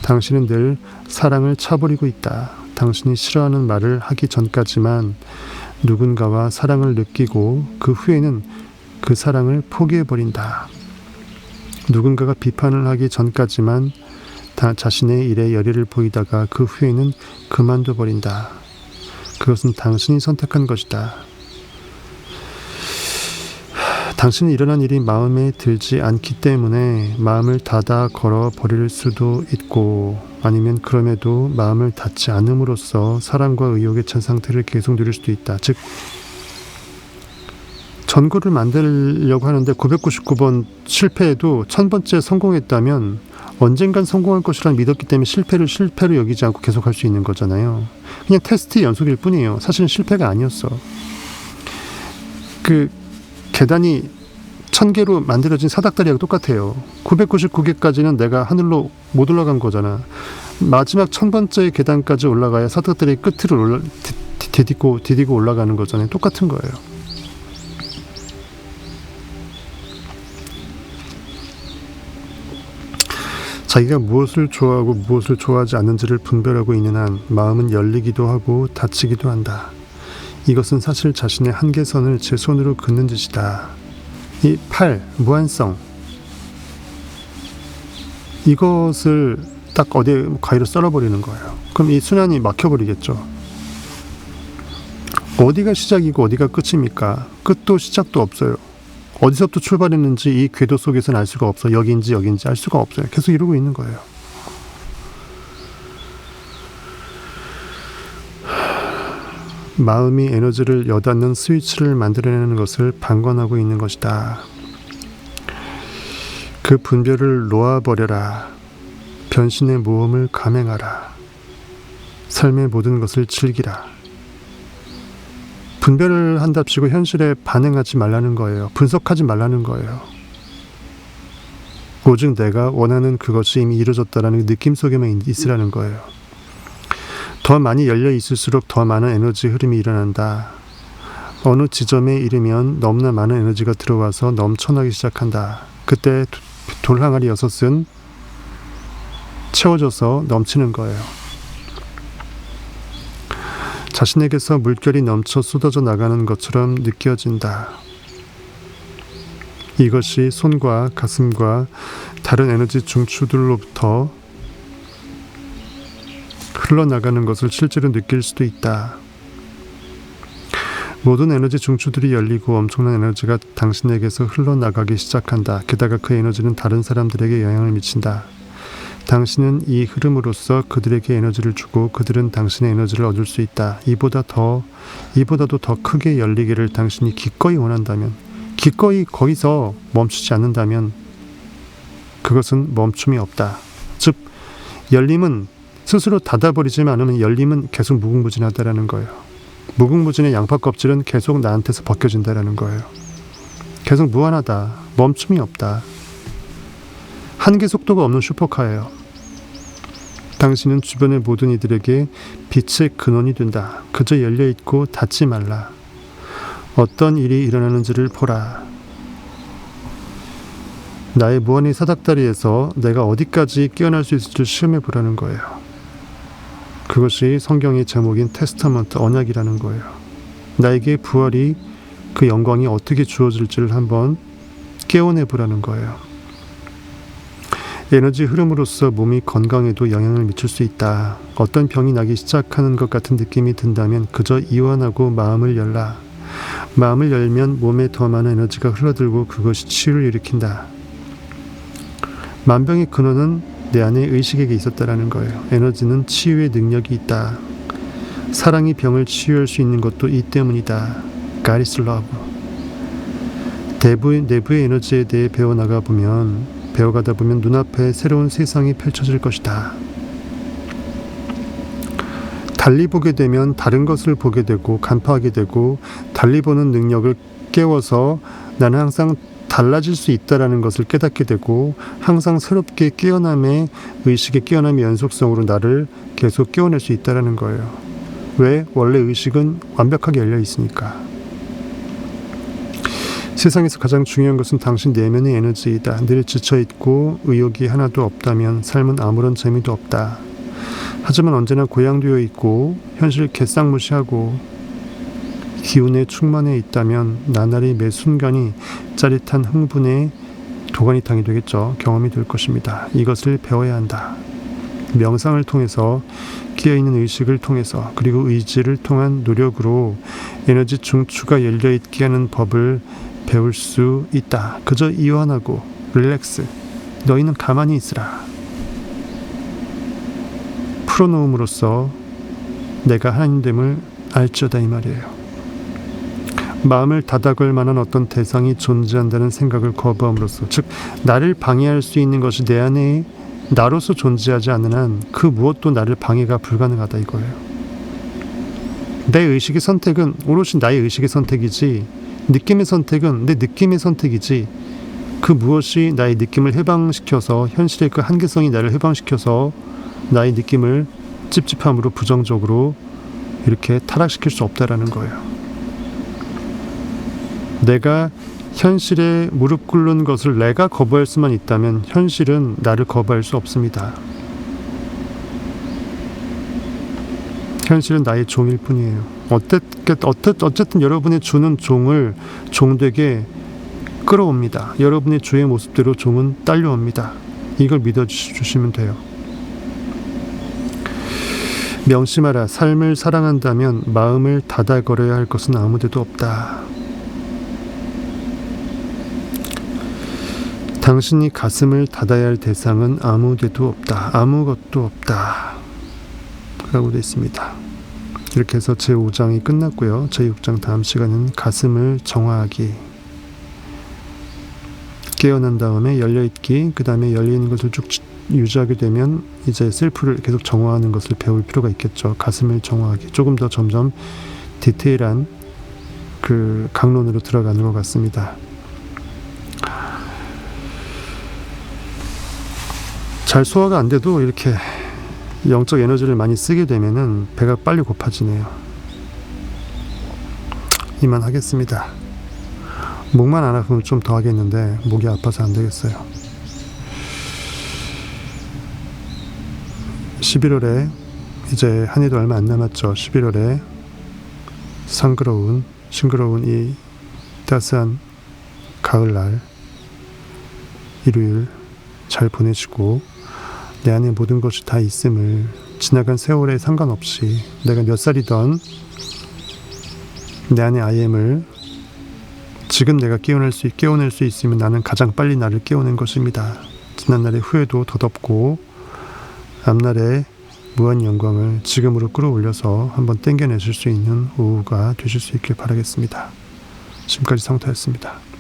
당신은 늘 사랑을 차버리고 있다. 당신이 싫어하는 말을 하기 전까지만 누군가와 사랑을 느끼고 그 후에는 그 사랑을 포기해버린다. 누군가가 비판을 하기 전까지만 자신의 일에 열의를 보이다가 그 후에는 그만둬버린다. 그것은 당신이 선택한 것이다. 당신이 일어난 일이 마음에 들지 않기 때문에 마음을 닫아 걸어버릴 수도 있고 아니면 그럼에도 마음을 닫지 않음으로써 사랑과 의욕에 찬 상태를 계속 누릴 수도 있다. 즉 전구를 만들려고 하는데 999번 실패해도 1000번째 성공했다면 언젠간 성공할 것이라 믿었기 때문에 실패를 실패로 여기지 않고 계속할 수 있는 거잖아요. 그냥 테스트의 연속일 뿐이에요. 사실은 실패가 아니었어. 그 계단이 1000개로 만들어진 사닥다리하고 똑같아요. 999개까지는 내가 하늘로 못 올라간 거잖아. 마지막 1000번째 계단까지 올라가야 사닥다리 끝으로 디디고 올라가는 거잖아요. 똑같은 거예요. 자기가 무엇을 좋아하고 무엇을 좋아하지 않는지를 분별하고 있는 한 마음은 열리기도 하고 닫히기도 한다. 이것은 사실 자신의 한계선을 제 손으로 긋는 짓이다. 이 8, 무한성. 이것을 딱 어디에 가위로 썰어버리는 거예요. 그럼 이 순환이 막혀버리겠죠. 어디가 시작이고 어디가 끝입니까? 끝도 시작도 없어요. 어디서부터 출발했는지 이 궤도 속에서는 알 수가 없어. 여기인지 알 수가 없어요. 계속 이러고 있는 거예요. 마음이 에너지를 여닫는 스위치를 만들어내는 것을 방관하고 있는 것이다. 그 분별을 놓아버려라. 변신의 모험을 감행하라. 삶의 모든 것을 즐기라. 분별을 한답시고 현실에 반응하지 말라는 거예요. 분석하지 말라는 거예요. 오직 내가 원하는 그것이 이미 이루어졌다는 느낌 속에만 있으라는 거예요. 더 많이 열려 있을수록 더 많은 에너지 흐름이 일어난다. 어느 지점에 이르면 너무나 많은 에너지가 들어와서 넘쳐나기 시작한다. 그때 돌항아리 6은 채워져서 넘치는 거예요. 자신에게서 물결이 넘쳐 쏟아져 나가는 것처럼 느껴진다. 이것이 손과 가슴과 다른 에너지 중추들로부터 흘러나가는 것을 실제로 느낄 수도 있다. 모든 에너지 중추들이 열리고 엄청난 에너지가 당신에게서 흘러나가기 시작한다. 게다가 그 에너지는 다른 사람들에게 영향을 미친다. 당신은 이 흐름으로써 그들에게 에너지를 주고 그들은 당신의 에너지를 얻을 수 있다. 이보다도 더 크게 열리기를 당신이 기꺼이 원한다면, 기꺼이 거기서 멈추지 않는다면 그것은 멈춤이 없다. 즉, 열림은 스스로 닫아버리지 않으면 열림은 계속 무궁무진하다라는 거예요. 무궁무진의 양파 껍질은 계속 나한테서 벗겨진다라는 거예요. 계속 무한하다. 멈춤이 없다. 한계 속도가 없는 슈퍼카예요. 당신은 주변의 모든 이들에게 빛의 근원이 된다. 그저 열려있고 닫지 말라. 어떤 일이 일어나는지를 보라. 나의 무한의 사닥다리에서 내가 어디까지 깨어날 수 있을지 시험해 보라는 거예요. 그것이 성경의 제목인 테스타먼트, 언약이라는 거예요. 나에게 부활이, 그 영광이 어떻게 주어질지를 한번 깨워내 보라는 거예요. 에너지 흐름으로써 몸이 건강에도 영향을 미칠 수 있다. 어떤 병이 나기 시작하는 것 같은 느낌이 든다면 그저 이완하고 마음을 열라. 마음을 열면 몸에 더 많은 에너지가 흘러들고 그것이 치유를 일으킨다. 만병의 근원은 내 안에 의식에게 있었다라는 거예요. 에너지는 치유의 능력이 있다. 사랑이 병을 치유할 수 있는 것도 이 때문이다. God is love. 내부의 에너지에 대해 배워가다 보면 눈앞에 새로운 세상이 펼쳐질 것이다. 달리 보게 되면 다른 것을 보게 되고 간파하게 되고, 달리 보는 능력을 깨워서 나는 항상 달라질 수 있다라는 것을 깨닫게 되고, 항상 새롭게 깨어남의 의식의 깨어남의 연속성으로 나를 계속 깨워낼 수 있다라는 거예요. 왜? 원래 의식은 완벽하게 열려 있으니까. 세상에서 가장 중요한 것은 당신 내면의 에너지이다. 늘 지쳐있고 의욕이 하나도 없다면 삶은 아무런 재미도 없다. 하지만 언제나 고양되어 있고 현실 개쌍무시하고 기운에 충만해 있다면 나날이 매 순간이 짜릿한 흥분의 도가니탕이 되겠죠. 경험이 될 것입니다. 이것을 배워야 한다. 명상을 통해서, 깨어있는 의식을 통해서, 그리고 의지를 통한 노력으로 에너지 중추가 열려있게 하는 법을 배울 수 있다. 그저 이완하고 릴렉스. 너희는 가만히 있으라. 풀어놓음으로써 내가 하나님됨을 알지어다, 이 말이에요. 마음을 닫아걸 만한 어떤 대상이 존재한다는 생각을 거부함으로써, 즉 나를 방해할 수 있는 것이 내 안에 나로서 존재하지 않는 한 그 무엇도 나를 방해가 불가능하다, 이거예요. 내 의식의 선택은 오롯이 나의 의식의 선택이지, 느낌의 선택은 내 느낌의 선택이지, 그 무엇이 나의 느낌을 해방시켜서, 현실의 그 한계성이 나를 해방시켜서 나의 느낌을 찝찝함으로 부정적으로 이렇게 타락시킬 수 없다라는 거예요. 내가 현실에 무릎 꿇는 것을 내가 거부할 수만 있다면 현실은 나를 거부할 수 없습니다. 현실은 나의 종일 뿐이에요. 어쨌든 여러분의 주는 종을 종되게 끌어옵니다. 여러분의 주의 모습대로 종은 딸려옵니다. 이걸 믿어주시면 돼요. 명심하라. 삶을 사랑한다면 마음을 닫아걸어야 할 것은 아무데도 없다. 당신이 가슴을 닫아야 할 대상은 아무데도 없다. 아무것도 없다. 라고 되어 있습니다. 이렇게 해서 제5장이 끝났고요. 제6장 다음 시간은 가슴을 정화하기. 깨어난 다음에 열려있기, 그 다음에 열려있는 것을 쭉 유지하게 되면 이제 셀프를 계속 정화하는 것을 배울 필요가 있겠죠. 가슴을 정화하기. 조금 더 점점 디테일한 그 강론으로 들어가는 것 같습니다. 잘 소화가 안 돼도 이렇게 영적 에너지를 많이 쓰게 되면은 배가 빨리 고파지네요. 이만 하겠습니다. 목만 안 아프면 좀 더 하겠는데 목이 아파서 안 되겠어요. 11월에 이제 한 해도 얼마 안 남았죠. 11월에 싱그러운 이 따스한 가을날 일요일 잘 보내시고, 내 안에 모든 것이 다 있음을, 지나간 세월에 상관없이 내가 몇 살이던 내 안에 I am을 지금 내가 깨어낼 수 있으면 나는 가장 빨리 나를 깨우는 것입니다. 지난날의 후회도 덧없고 앞날의 무한 영광을 지금으로 끌어올려서 한번 땡겨내실 수 있는 오후가 되실 수 있길 바라겠습니다. 지금까지 성타였습니다.